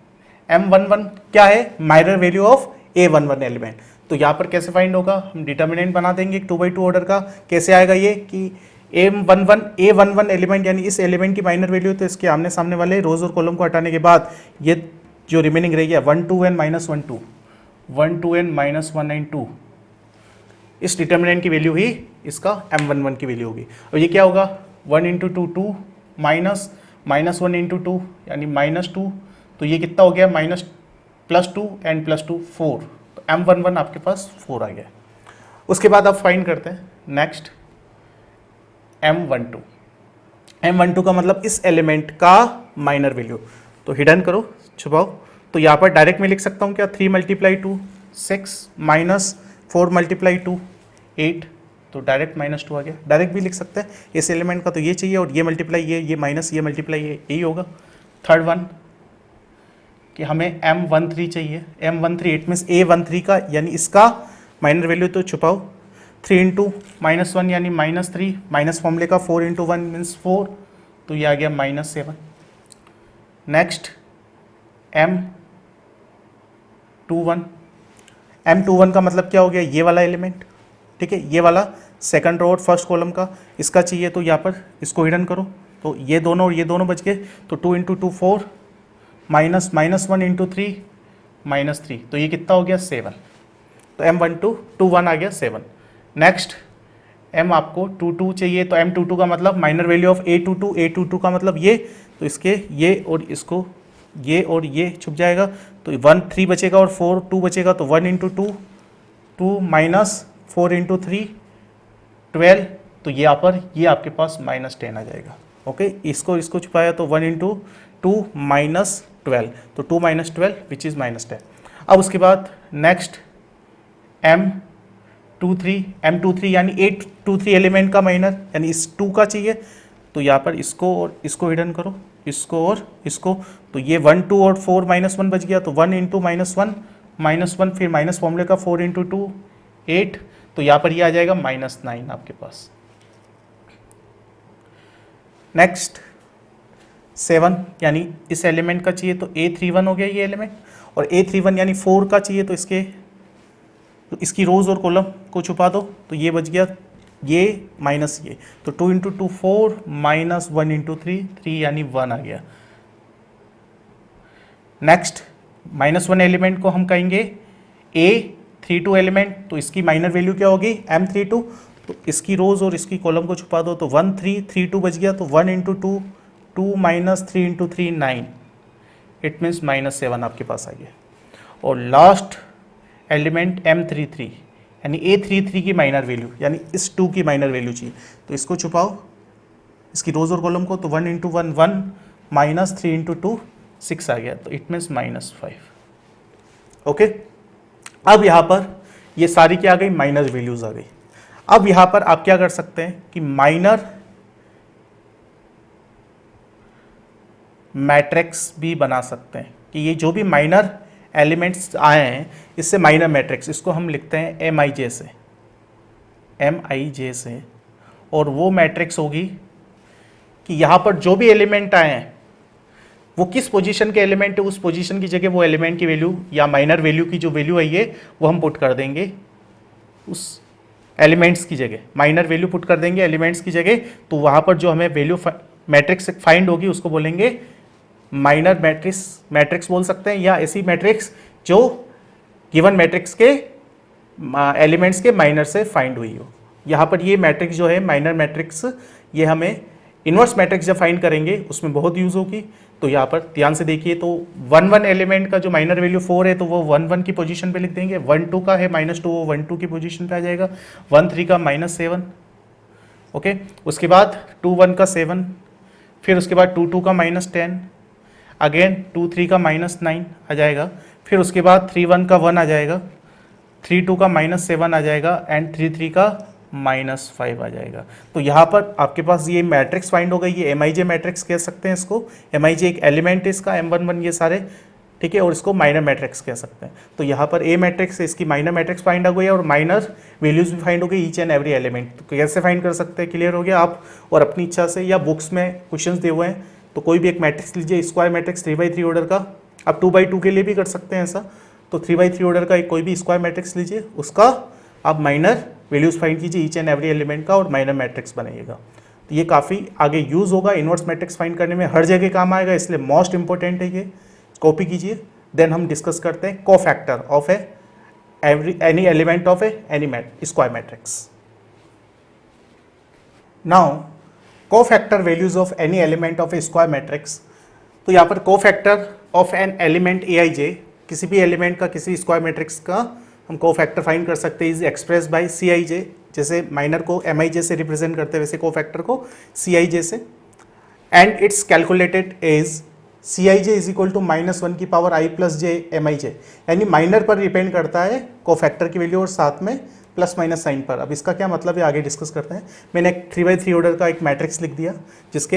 M11 क्या है, minor value of A11 element. तो यहाँ पर कैसे फाइंड होगा, हम डिटर्मिनेंट बना देंगे 2 by 2 ऑर्डर का। कैसे आएगा ये कि A11 एलिमेंट यानी इस एलिमेंट की माइनर वैल्यू, तो इसके आमने सामने वाले रोज और कॉलम को हटाने के बाद ये जो रिमेनिंग रह गया 1 2 n -1 2 1 2 n -1 and 2, इस डिटर्मिनेंट की वैल्यू ही इसका M11 की वैल्यू होगी। और ये क्या होगा, 1 × 2 2 माइनस -1 × 2 यानी -2, तो ये कितना हो गया, +2 and +2 4, तो M11 आपके पास 4 आ गया। उसके बाद आप फाइंड करते हैं नेक्स्ट M12 का मतलब इस एलिमेंट का माइनर वैल्यू, तो हिडन करो, छुपाओ, तो यहाँ पर डायरेक्ट मैं लिख सकता हूँ क्या, 3 × 2 6 माइनस 4 × 2 8, तो डायरेक्ट -2 आ गया। डायरेक्ट भी लिख सकते हैं, इस एलिमेंट का तो ये चाहिए और ये मल्टीप्लाई ये माइनस ये मल्टीप्लाई ये, यही होगा। थर्ड वन कि हमें M13 चाहिए, M13 इट मीन्स A13 का, यानी इसका माइनर वैल्यू, तो छुपाओ, 3 × -1 यानी -3, माइनस फॉर्मूले का 4 × 1 मीन्स 4, तो ये आ गया -7। नेक्स्ट M21 का मतलब क्या हो गया, ये वाला एलिमेंट, ठीक है, ये वाला सेकंड रो और फर्स्ट कॉलम का, इसका चाहिए, तो यहाँ पर इसको हिडन करो, तो ये दोनों और ये दोनों बच गए, तो 2 × 2 4 माइनस -1 × 3 -3, तो ये कितना हो गया 7, तो M12 21 आ गया 7। नेक्स्ट M आपको 22 चाहिए, तो M22 का मतलब माइनर वैल्यू ऑफ A22 का मतलब ये, तो इसके ये और इसको ये और ये छुप जाएगा, तो 1 3 बचेगा और 4 2 बचेगा, तो 1 इंटू 2 2 माइनस 4 इंटू 3 12, तो ये यहाँ पर ये आपके पास -10 आ जाएगा। ओके, इसको छुपाया तो 1 इंटू 2 माइनस 12, तो 2 माइनस 12 विच इज़ -10। अब उसके बाद नेक्स्ट M23 यानी 823 एलिमेंट का माइनर, यानी इस 2 का चाहिए, तो यहाँ पर इसको और इसको हिडन करो, इसको और इसको, तो ये 1 2 और 4 -1 बच गया, तो 1 इंटू -1 फिर माइनस फॉर्मूले का 4 इंटू 2 8, तो यहाँ पर ये आ जाएगा -9 आपके पास। नेक्स्ट 7 यानी इस एलिमेंट का चाहिए, तो A31 हो गया ये एलिमेंट, और A31 यानी 4 का चाहिए, तो इसकी रोज और कॉलम को छुपा दो, तो ये बच गया ये माइनस ये, तो 2 इंटू 2 4 माइनस 1 इंटू 3 यानी 1 आ गया। नेक्स्ट -1 एलिमेंट को हम कहेंगे A32 एलिमेंट, तो इसकी माइनर वैल्यू क्या होगी M32, तो इसकी रोज और इसकी कॉलम को छुपा दो, तो 1 3 3 2 बच गया, तो 1 into 2 2 minus 3 into 3 9, it means -7 आपके पास आ गया। और लास्ट एलिमेंट M33 यानी A33 की माइनर वैल्यू, यानी इस 2 की माइनर वैल्यू चाहिए, तो इसको छुपाओ, इसकी रोज और कॉलम को, तो 1 इंटू 1 1 माइनस 3 इंटू 2 6 आ गया, तो इट मीन्स -5। ओके, अब यहाँ पर ये सारी क्या आ गई, माइनर वैल्यूज आ गई। अब यहाँ पर आप क्या कर सकते हैं कि माइनर मैट्रिक्स भी बना सकते हैं, कि ये जो भी माइनर एलिमेंट्स आए हैं इससे माइनर मैट्रिक्स, इसको हम लिखते हैं MIJ से, और वो मैट्रिक्स होगी कि यहाँ पर जो भी एलिमेंट आए हैं वो किस पोजीशन के एलिमेंट है, उस पोजीशन की जगह वो एलिमेंट की वैल्यू या माइनर वैल्यू की जो वैल्यू आई है वो हम पुट कर देंगे उस एलिमेंट्स की जगह, माइनर वैल्यू पुट कर देंगे एलिमेंट्स की जगह, तो वहाँ पर जो हमें वैल्यू मैट्रिक्स फाइंड होगी उसको बोलेंगे माइनर मैट्रिक्स बोल सकते हैं, या ऐसी मैट्रिक्स जो गिवन मैट्रिक्स के एलिमेंट्स के माइनर से फाइंड हुई हो। यहाँ पर ये मैट्रिक्स जो है माइनर मैट्रिक्स, ये हमें इन्वर्स मैट्रिक्स जब फाइंड करेंगे उसमें बहुत यूज़ होगी। तो यहाँ पर ध्यान से देखिए, तो 1 1 एलिमेंट का जो माइनर वैल्यू 4 है तो वो 1 1 की पोजीशन पे लिख देंगे, 1 2 का है -2 वो 1 2 की पोजीशन पे आ जाएगा, 1 3 का -7, ओके, उसके बाद 2 1 का 7, फिर उसके बाद 2 2 का -10, अगेन 2 3 का -9 आ जाएगा, फिर उसके बाद 3 1 का 1 आ जाएगा, 3 2 का -7 आ जाएगा, एंड 3 3 का -5 आ जाएगा। तो यहाँ पर आपके पास ये मैट्रिक्स फाइंड हो गई, ये MIJ मैट्रिक्स कह सकते हैं इसको, MIJ एक एलिमेंट है इसका, M11 ये सारे, ठीक है, और इसको माइनर मैट्रिक्स कह सकते हैं। तो यहाँ पर A मैट्रिक्स है, इसकी माइनर मैट्रिक्स फाइंड हो गई है और माइनर वैल्यूज भी फाइंड हो गई ईच एंड एवरी एलिमेंट। तो कैसे फाइंड कर सकते हैं, क्लियर हो गया आप, और अपनी इच्छा से या बुक्स में क्वेश्चन दिए हुए हैं तो कोई भी एक मैट्रिक्स लीजिए, स्क्वायर मैट्रिक्स 3x3 ऑर्डर का, आप 2x2 के लिए भी कर सकते हैं ऐसा, तो 3x3 ऑर्डर का एक कोई भी स्क्वायर मैट्रिक्स लीजिए, उसका आप माइनर वैल्यूज फाइंड कीजिए ईच एंड एवरी एलिमेंट का और माइनर मैट्रिक्स बनाइएगा। तो ये काफ़ी आगे यूज़ होगा, इन्वर्स मैट्रिक्स फाइंड करने में हर जगह काम आएगा, इसलिए मोस्ट इंपॉर्टेंट है ये, कॉपी कीजिए। देन हम डिस्कस करते हैं cofactor of any element of N E square matrix. Now cofactor values of any element of a square matrix. तो यहाँ पर cofactor of an element AIJ, किसी भी एलिमेंट का किसी स्क्वायर मैट्रिक्स का हम कोफैक्टर फाइंड कर सकते हैं, इज एक्सप्रेस बाय CIJ, जैसे माइनर को MIJ से रिप्रेजेंट करते हैं वैसे कोफैक्टर को CIJ से, and it's calculated as CIJ is equal to -1 की power I plus J MIJ, यानी माइनर पर डिपेंड करता है कोफैक्टर की वैल्यू और साथ में प्लस माइनस साइन पर। अब इसका क्या मतलब है आगे डिस्कस करते हैं। मैंने एक 3x3 ऑर्डर का एक मैट्रिक्स लिख दिया जिसके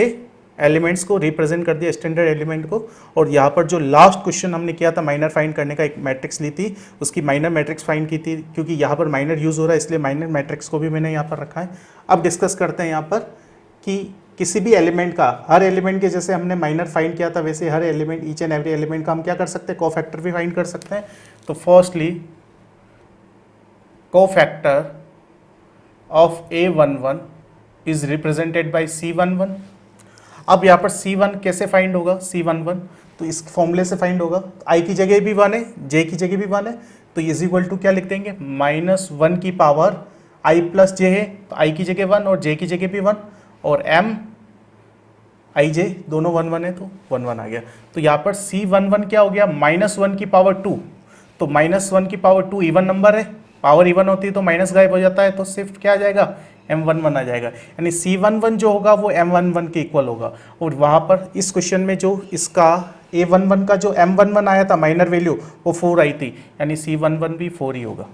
एलिमेंट्स को रिप्रेजेंट कर दिया, स्टैंडर्ड एलिमेंट को, और यहाँ पर जो लास्ट क्वेश्चन हमने किया था माइनर फाइंड करने का, एक मैट्रिक्स ली थी, उसकी माइनर मैट्रिक्स फाइंड की थी, क्योंकि यहाँ पर माइनर यूज़ हो रहा है इसलिए माइनर मैट्रिक्स को भी मैंने यहाँ पर रखा है। अब डिस्कस करते हैं यहाँ पर कि किसी भी एलिमेंट का, हर एलिमेंट के जैसे हमने माइनर फाइंड किया था वैसे हर element, each and every element का हम क्या कर सकते हैं, कोफैक्टर भी फाइंड कर सकते हैं। तो firstly cofactor of A11 is represented by C11। अब यहाँ पर C1 कैसे फाइंड होगा, C11 तो इस फॉर्मूले से फाइंड होगा, I की जगह भी 1 है, J की जगह भी 1 है, तो इज इक्वल टू क्या लिख देंगे, -1 की पावर I प्लस J है, तो I की जगह 1 और J की जगह भी 1, और M आई जे दोनों 1 1 है तो 1 1 आ गया। तो यहाँ पर C11 क्या हो गया, -1 की पावर 2, तो -1 की पावर 2 इवन नंबर है, पावर इवन होती है तो माइनस गायब हो जाता है, तो सिर्फ क्या आ जाएगा, M11 आ जाएगा, यानी C11 जो होगा वो M11 के इक्वल होगा। और वहाँ पर इस क्वेश्चन में जो इसका A11 का जो M11 आया था माइनर वैल्यू वो 4 आई थी, यानी C11 भी 4 ही होगा।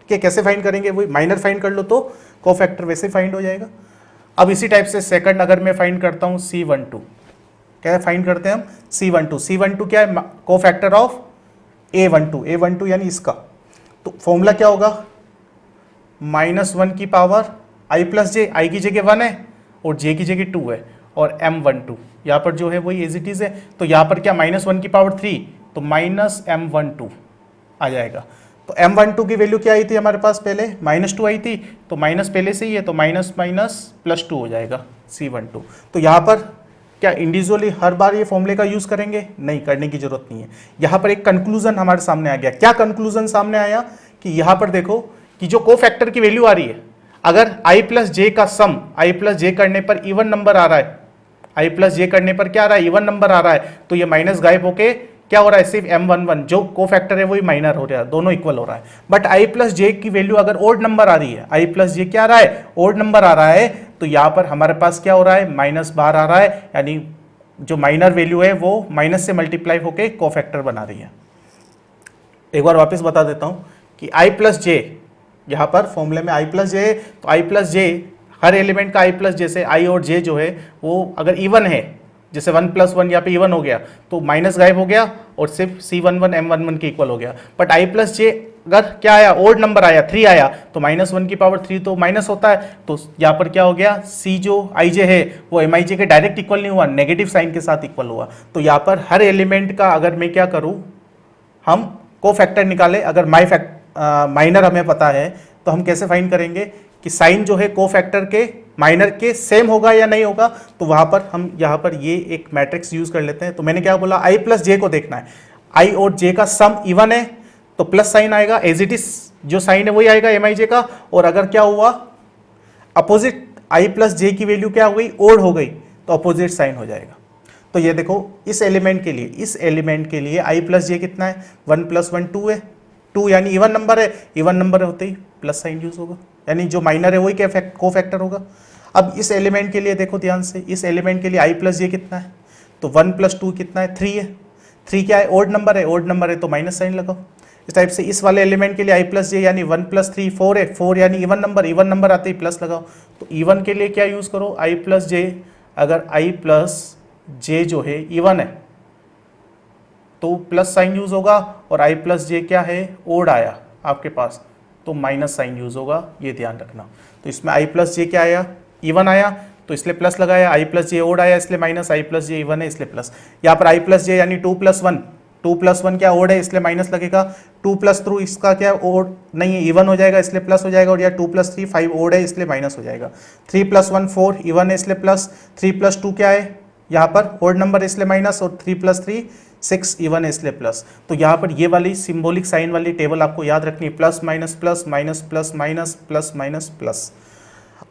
कि कैसे फाइंड करेंगे, वही माइनर फाइंड कर लो तो कोफैक्टर वैसे फाइंड हो जाएगा। अब इसी टाइप से सेकंड अगर मैं फाइंड करता हूँ C12, क्या फाइंड करते हैं हम, C12 क्या है, कोफैक्टर ऑफ A12 यानी इसका, तो फॉर्मूला क्या होगा, -1 की पावर i प्लस जे, आई की जगह 1 है और जे की जगह 2 है, और M12 यहाँ पर जो है वही एज इट इज है, तो यहाँ पर क्या -1 की पावर 3, तो -M12 आ जाएगा। तो M12 की वैल्यू क्या आई थी हमारे पास पहले, -2 आई थी, तो माइनस पहले से ही है तो माइनस +2 हो जाएगा C12। तो यहाँ पर क्या इंडिविजुअली हर बार ये फॉर्मूले का यूज करेंगे, नहीं, करने की जरूरत नहीं है। यहाँ पर एक कंक्लूजन हमारे सामने आ गया। क्या कंक्लूजन सामने आया कि यहाँ पर देखो कि जो कोफैक्टर की वैल्यू आ रही है, अगर i प्लस जे का सम, i प्लस जे करने पर इवन नंबर आ रहा है, i प्लस जे करने पर क्या आ रहा है, इवन नंबर आ रहा है, तो ये माइनस गायब होके क्या हो रहा है, सिर्फ M11 जो कोफैक्टर है वही माइनर हो रहा है, दोनों इक्वल हो रहा है। बट i प्लस जे की वैल्यू अगर ओड नंबर आ रही है, i प्लस जे क्या आ रहा है, ओड नंबर आ रहा है, तो यहाँ पर हमारे पास क्या हो रहा है, माइनस बाहर आ रहा है, यानी जो माइनर वैल्यू है वो माइनस से मल्टीप्लाई होके कोफैक्टर बना रही है। एक बार वापस बता देता हूं कि i प्लस जे, यहाँ पर फॉर्मूले में i प्लस जे, तो i plus J her element का i प्लस जे से i और j जो है वो अगर इवन है, जैसे 1 + 1 यहाँ पे इवन हो गया तो माइनस गायब हो गया और सिर्फ C11 M11 के इक्वल हो गया। बट i प्लस जे अगर क्या आया, ओड नंबर आया, 3 आया, तो -1 की पावर 3 तो माइनस होता है, तो यहाँ पर क्या हो गया, C जो i j है वो m i j के डायरेक्ट इक्वल नहीं हुआ, नेगेटिव साइन के साथ इक्वल हुआ। तो यहाँ पर हर एलिमेंट का अगर मैं क्या करूँ, हम कोफैक्टर निकाले, अगर माइनर हमें पता है तो हम कैसे फाइंड करेंगे कि साइन जो है कोफैक्टर के माइनर के सेम होगा या नहीं होगा, तो वहां पर हम यहाँ पर ये एक मैट्रिक्स यूज कर लेते हैं। तो मैंने क्या बोला, i प्लस जे को देखना है, i और j का सम इवन है तो प्लस साइन आएगा, एज इट इज जो साइन है वही आएगा m i j का, और अगर क्या हुआ अपोजिट i प्लस जे की वैल्यू क्या हो गई, ओड हो गई, तो अपोजिट साइन हो जाएगा। तो ये देखो इस एलिमेंट के लिए i प्लस जे कितना है, 1 + 1 2 है, 2 यानी इवन नंबर है, इवन नंबर होते ही प्लस साइन यूज होगा, यानी जो माइनर है वही कोफैक्टर होगा। अब इस एलिमेंट के लिए देखो ध्यान से, इस एलिमेंट के लिए i प्लस जे कितना है, तो 1 + 2 कितना है, 3 है, 3 क्या है, ओड नंबर है, ओड नंबर है तो माइनस साइन लगाओ। इस टाइप से इस वाले एलिमेंट के लिए i प्लस जे यानी 1 + 3 4 है, 4 यानी इवन नंबर आते ही प्लस लगाओ। तो इवन के लिए क्या यूज करो, i प्लस जे, अगर i प्लस जे जो है इवन है तो प्लस साइन यूज होगा, और i प्लस जे क्या है, ओड आया आपके पास तो माइनस साइन यूज होगा, ये ध्यान रखना। तो इसमें i प्लस जे क्या आया, इवन आया तो इसलिए प्लस लगाया, i प्लस जे ओड आया इसलिए minus, i plus J even है इसलिए प्लस। यहाँ पर i प्लस जे यानी 2 + 1 क्या ओड है इसलिए माइनस लगेगा, 2 + 3 इसका क्या ओड नहीं है, इवन हो जाएगा इसलिए प्लस हो जाएगा, और यह 2 + 3 5 ओड है इसलिए माइनस हो जाएगा। 3 + 1 4 इवन है इसलिए प्लस, 3 + 2 क्या है यहाँ पर ओड नंबर इसलिए माइनस, और 3 + 3 6 इवन है इसलिए प्लस। तो यहाँ पर ये वाली सिंबॉलिक साइन वाली टेबल आपको याद रखनी है, plus minus plus minus plus minus plus minus plus.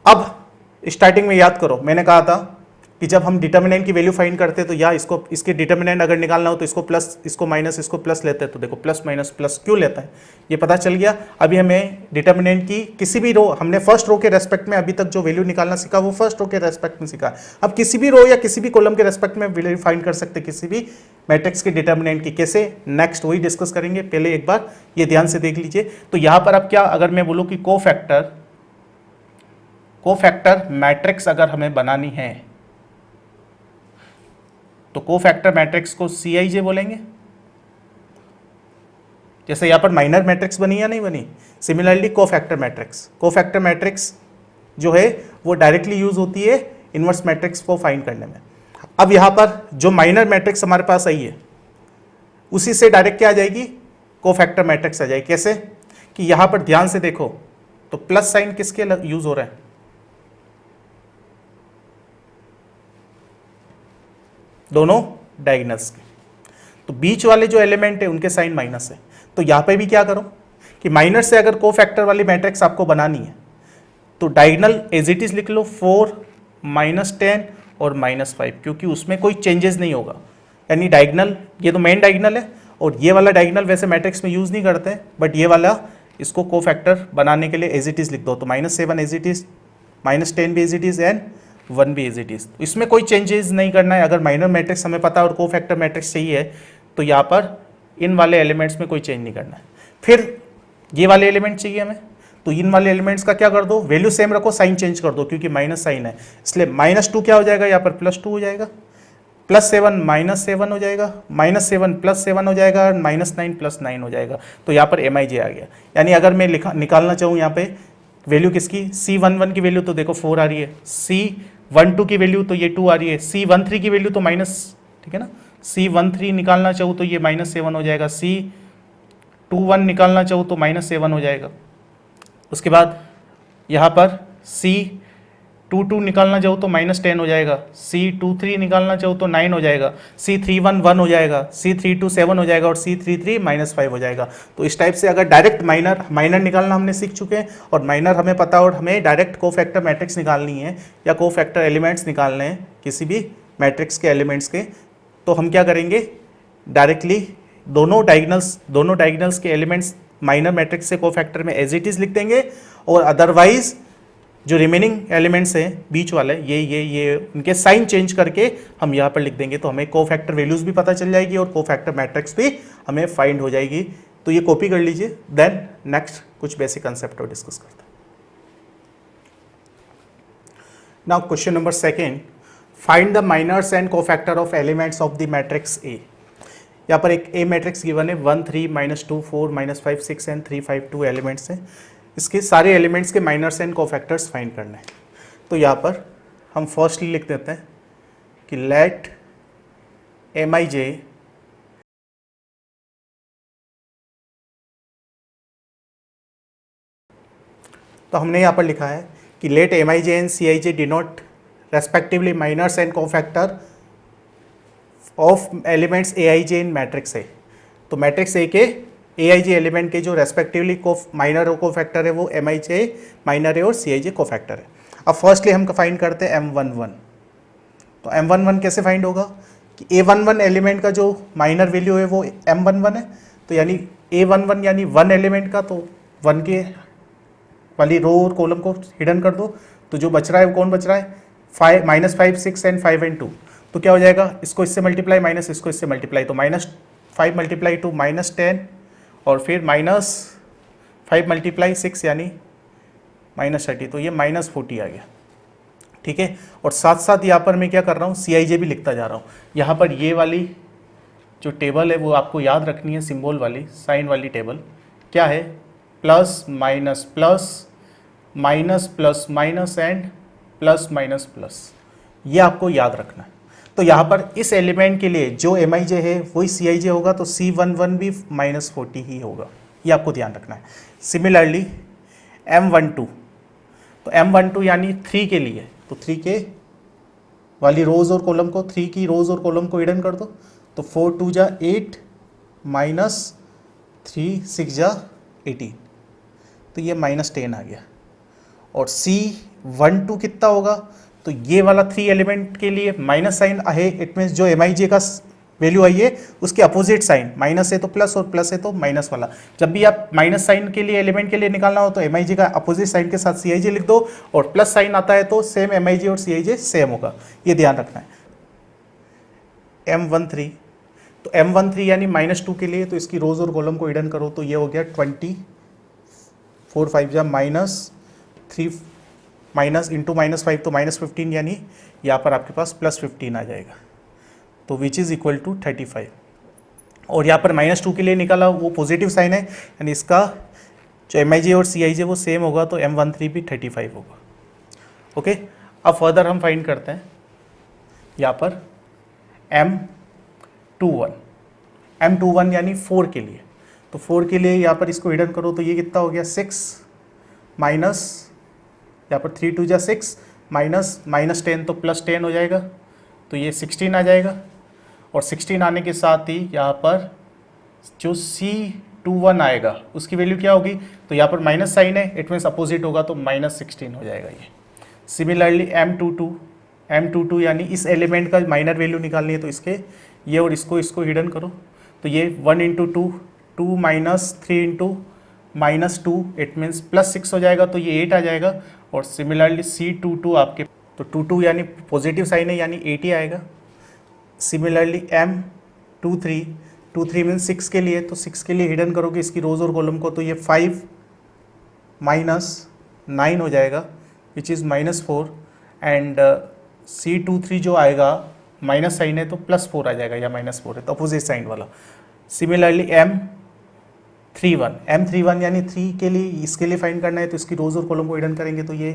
अब स्टार्टिंग में याद करो मैंने कहा था कि जब हम डिटर्मिनेंट की वैल्यू फाइंड करते हैं तो या इसको, इसके डिटर्मिनेंट अगर निकालना हो तो इसको प्लस, इसको माइनस, इसको प्लस लेते हैं, तो देखो प्लस माइनस प्लस क्यों लेता है ये पता चल गया। अभी हमें डिटर्मिनेंट की किसी भी रो, हमने फर्स्ट रो के रेस्पेक्ट में अभी तक जो वैल्यू निकालना सीखा वो फर्स्ट रो के रेस्पेक्ट में सीखा। अब किसी भी रो या किसी भी कॉलम के रेस्पेक्ट में वैल्यू फाइंड कर सकते किसी भी मैट्रिक्स के डिटर्मिनेंट की, कैसे, नेक्स्ट वही डिस्कस करेंगे, पहले एक बार ये ध्यान से देख लीजिए। तो यहाँ पर अब क्या, अगर मैं बोलूँ कि कोफैक्टर मैट्रिक्स अगर हमें बनानी है तो कोफैक्टर मैट्रिक्स को CIJ बोलेंगे, जैसे यहां पर माइनर मैट्रिक्स बनी या नहीं बनी। सिमिलरली कोफैक्टर मैट्रिक्स जो है वो डायरेक्टली यूज होती है इनवर्स मैट्रिक्स को फाइंड करने में। अब यहां पर जो माइनर मैट्रिक्स हमारे पास आई है उसी से डायरेक्ट क्या आ जाएगी, कोफैक्टर मैट्रिक्स आ जाएगी। कैसे कि यहां पर ध्यान से देखो तो प्लस साइन किसके यूज हो रहा है, दोनों डायगोनल्स के, तो बीच वाले जो एलिमेंट है उनके साइन माइनस है। तो यहां पे भी क्या करो कि माइनस से अगर कोफैक्टर वाली मैट्रिक्स आपको बनानी है तो डायगोनल एज इट इज लिख लो, 4 - 10 और -5, क्योंकि उसमें कोई चेंजेस नहीं होगा। यानी डायगनल, ये तो मेन डायगनल है और ये वाला डायगनल वैसे मैट्रिक्स में यूज़ नहीं करते हैं, बट ये वाला इसको कोफैक्टर बनाने के लिए एज इट इज़ लिख दो। तो -7 एज इट इज़, -10 भी एज इट इज़ एंड 1 भी एज इट इज़। इसमें कोई चेंजेस नहीं करना है। अगर माइनर मैट्रिक्स हमें पता है और कोफैक्टर मैट्रिक्स चाहिए है तो यहाँ पर इन वाले एलिमेंट्स में कोई चेंज नहीं करना है। फिर ये वाले एलिमेंट चाहिए हमें, तो इन वाले एलिमेंट्स का क्या कर दो, वैल्यू सेम रखो, साइन चेंज कर दो, क्योंकि माइनस साइन है इसलिए -2 क्या हो जाएगा यहाँ पर +2 हो जाएगा, +7 -7 हो जाएगा, -7 +7 हो जाएगा, -9 +9 हो जाएगा। तो यहाँ पर MIJ आ गया। यानी अगर मैं निकालना चाहूँ यहाँ पे वैल्यू किसकी, C11 की वैल्यू तो देखो 4 आ रही है, C12 की वैल्यू तो ये 2 आ रही है, C13 की वैल्यू तो माइनस, ठीक है ना, C13 निकालना चाहूँ तो ये -7 हो जाएगा, C21 निकालना चाहूँ तो -7 हो जाएगा। उसके बाद यहाँ पर C22 निकालना चाहूँ तो -10 हो जाएगा, C23 निकालना चाहूँ तो 9 हो जाएगा, C31 1 हो जाएगा, C32 7 हो जाएगा और C33 -5 हो जाएगा। तो इस टाइप से अगर डायरेक्ट माइनर निकालना हमने सीख चुके हैं और माइनर हमें पता और हमें डायरेक्ट कोफैक्टर मैट्रिक्स निकालनी है या कोफैक्टर एलिमेंट्स निकालने हैं किसी भी मैट्रिक्स के एलिमेंट्स के, तो हम क्या करेंगे, डायरेक्टली दोनों डायगनल्स के एलिमेंट्स माइनर मैट्रिक्स से कोफैक्टर में एज इट इज लिख देंगे और अदरवाइज जो रिमेनिंग एलिमेंट्स हैं बीच वाले ये उनके साइन चेंज करके हम यहाँ पर लिख देंगे। तो हमें कोफैक्टर वैल्यूज भी पता चल जाएगी और कोफैक्टर मैट्रिक्स भी हमें फाइंड हो जाएगी। तो ये कॉपी कर लीजिए, देन नेक्स्ट कुछ बेसिक कंसेप्ट और डिस्कस करते हैं। Now question number 2, find the minors and cofactor of elements of the matrix A. यहाँ पर एक ए मैट्रिक्स गिवन है, 1 3 -2 4 -5 6 एंड 3 5 2 एलिमेंट्स हैं। इसके सारे एलिमेंट्स के माइनर्स एंड कोफैक्टर्स फाइंड करने हैं। तो यहाँ पर हम फर्स्टली लिख देते हैं कि लेट MIJ तो हमने यहाँ पर लिखा है कि let MIJ and CIJ denote respectively minors and cofactor of elements AIJ in matrix A. तो मैट्रिक्स ए के AIJ एलिमेंट के जो रेस्पेक्टिवली माइनर और कोफैक्टर है वो MIJ माइनर है और CIJ कोफैक्टर है। अब फर्स्टली हम फाइंड करते हैं M11। तो M11 कैसे फाइंड होगा कि A11 एलिमेंट का जो माइनर वैल्यू है वो M11 है, तो यानी A11 यानी 1 एलिमेंट का, तो 1 के वाली रो और कॉलम को हिडन कर दो, तो जो बच रहा है वो कौन बच रहा है, -5 6 एंड 5 एंड 2। तो क्या हो जाएगा, इसको इससे मल्टीप्लाई माइनस इसको इससे मल्टीप्लाई, तो -5 × 2 -10 और फिर -5 × 6 यानी -30, तो ये -40 आ गया। ठीक है, और साथ साथ यहाँ पर मैं क्या कर रहा हूँ, CIJ भी लिखता जा रहा हूँ। यहाँ पर ये वाली जो टेबल है वो आपको याद रखनी है, सिंबल वाली साइन वाली टेबल क्या है, plus minus plus minus plus minus and plus minus plus, ये आपको याद रखना है। तो यहाँ पर इस एलिमेंट के लिए जो MIJ है वही CIJ होगा, तो C11 भी -40 ही होगा, ये आपको ध्यान रखना है। सिमिलरली M12, तो M12 यानी 3 के लिए, तो 3 के वाली रोज़ और कॉलम को, 3 की रोज़ और कॉलम को हिडन कर दो, तो 4 2 जा 8 -3 6 जा 18, तो ये -10 आ गया। और C12 कितना होगा, तो ये वाला 3 एलिमेंट के लिए माइनस साइन है, इट मीन्स जो MIJ का वैल्यू आई है उसके अपोजिट साइन, माइनस है तो प्लस और प्लस है तो माइनस वाला। जब भी आप माइनस साइन के लिए एलिमेंट के लिए निकालना हो तो MIJ का अपोजिट साइन के साथ CIJ लिख दो, और प्लस साइन आता है तो सेम MIJ और CIJ सेम होगा, ये ध्यान रखना है। M13, तो M13 यानी -2 के लिए, तो इसकी रोज और कॉलम को हिडन करो, तो ये हो गया 20 4 5 जा -3 माइनस इंटू -5 तो -15, यानी यहाँ पर आपके पास +15 आ जाएगा, तो विच इज़ इक्वल टू 35। और यहाँ पर -2 के लिए निकाला वो पॉजिटिव साइन है, यानी इसका जो MIJ और CIJ वो सेम होगा, तो M13 भी 35 होगा। ओके, अब फर्दर हम फाइंड करते हैं यहाँ पर M21 यानी 4 के लिए, तो 4 के लिए यहाँ पर इसको हिडन करो, तो ये कितना हो गया 6 माइनस, यहाँ पर 3 2 जा 6 माइनस -10 तो +10 हो जाएगा, तो ये 16 आ जाएगा। और 16 आने के साथ ही यहाँ पर जो C21 आएगा उसकी वैल्यू क्या होगी, तो यहाँ पर माइनस साइन है, इट मीन्स अपोजिट होगा, तो -16 हो जाएगा ये। सिमिलरली M22 M22 यानी इस एलिमेंट का माइनर वैल्यू निकालनी है, तो इसके ये और इसको हिडन करो, तो ये 1 into 2, 2 minus 3 into minus 2, it means +6 हो जाएगा, तो ये 8 आ जाएगा। और सिमिलरली C22 आपके, तो 22 यानी पॉजिटिव साइन है यानी 80 आएगा। सिमिलरली M23, 23 मीन्स 6 के लिए, तो 6 के लिए हिडन करोगे इसकी रोज और कॉलम को, तो ये 5 माइनस 9 हो जाएगा विच इज़ -4। एंड C23 जो आएगा माइनस साइन है तो +4 आ जाएगा, या -4 है तो अपोजिट साइन वाला। सिमिलरली M31 यानी 3 के लिए, इसके लिए फाइंड करना है, तो इसकी रोज और कॉलम को हिडन करेंगे, तो ये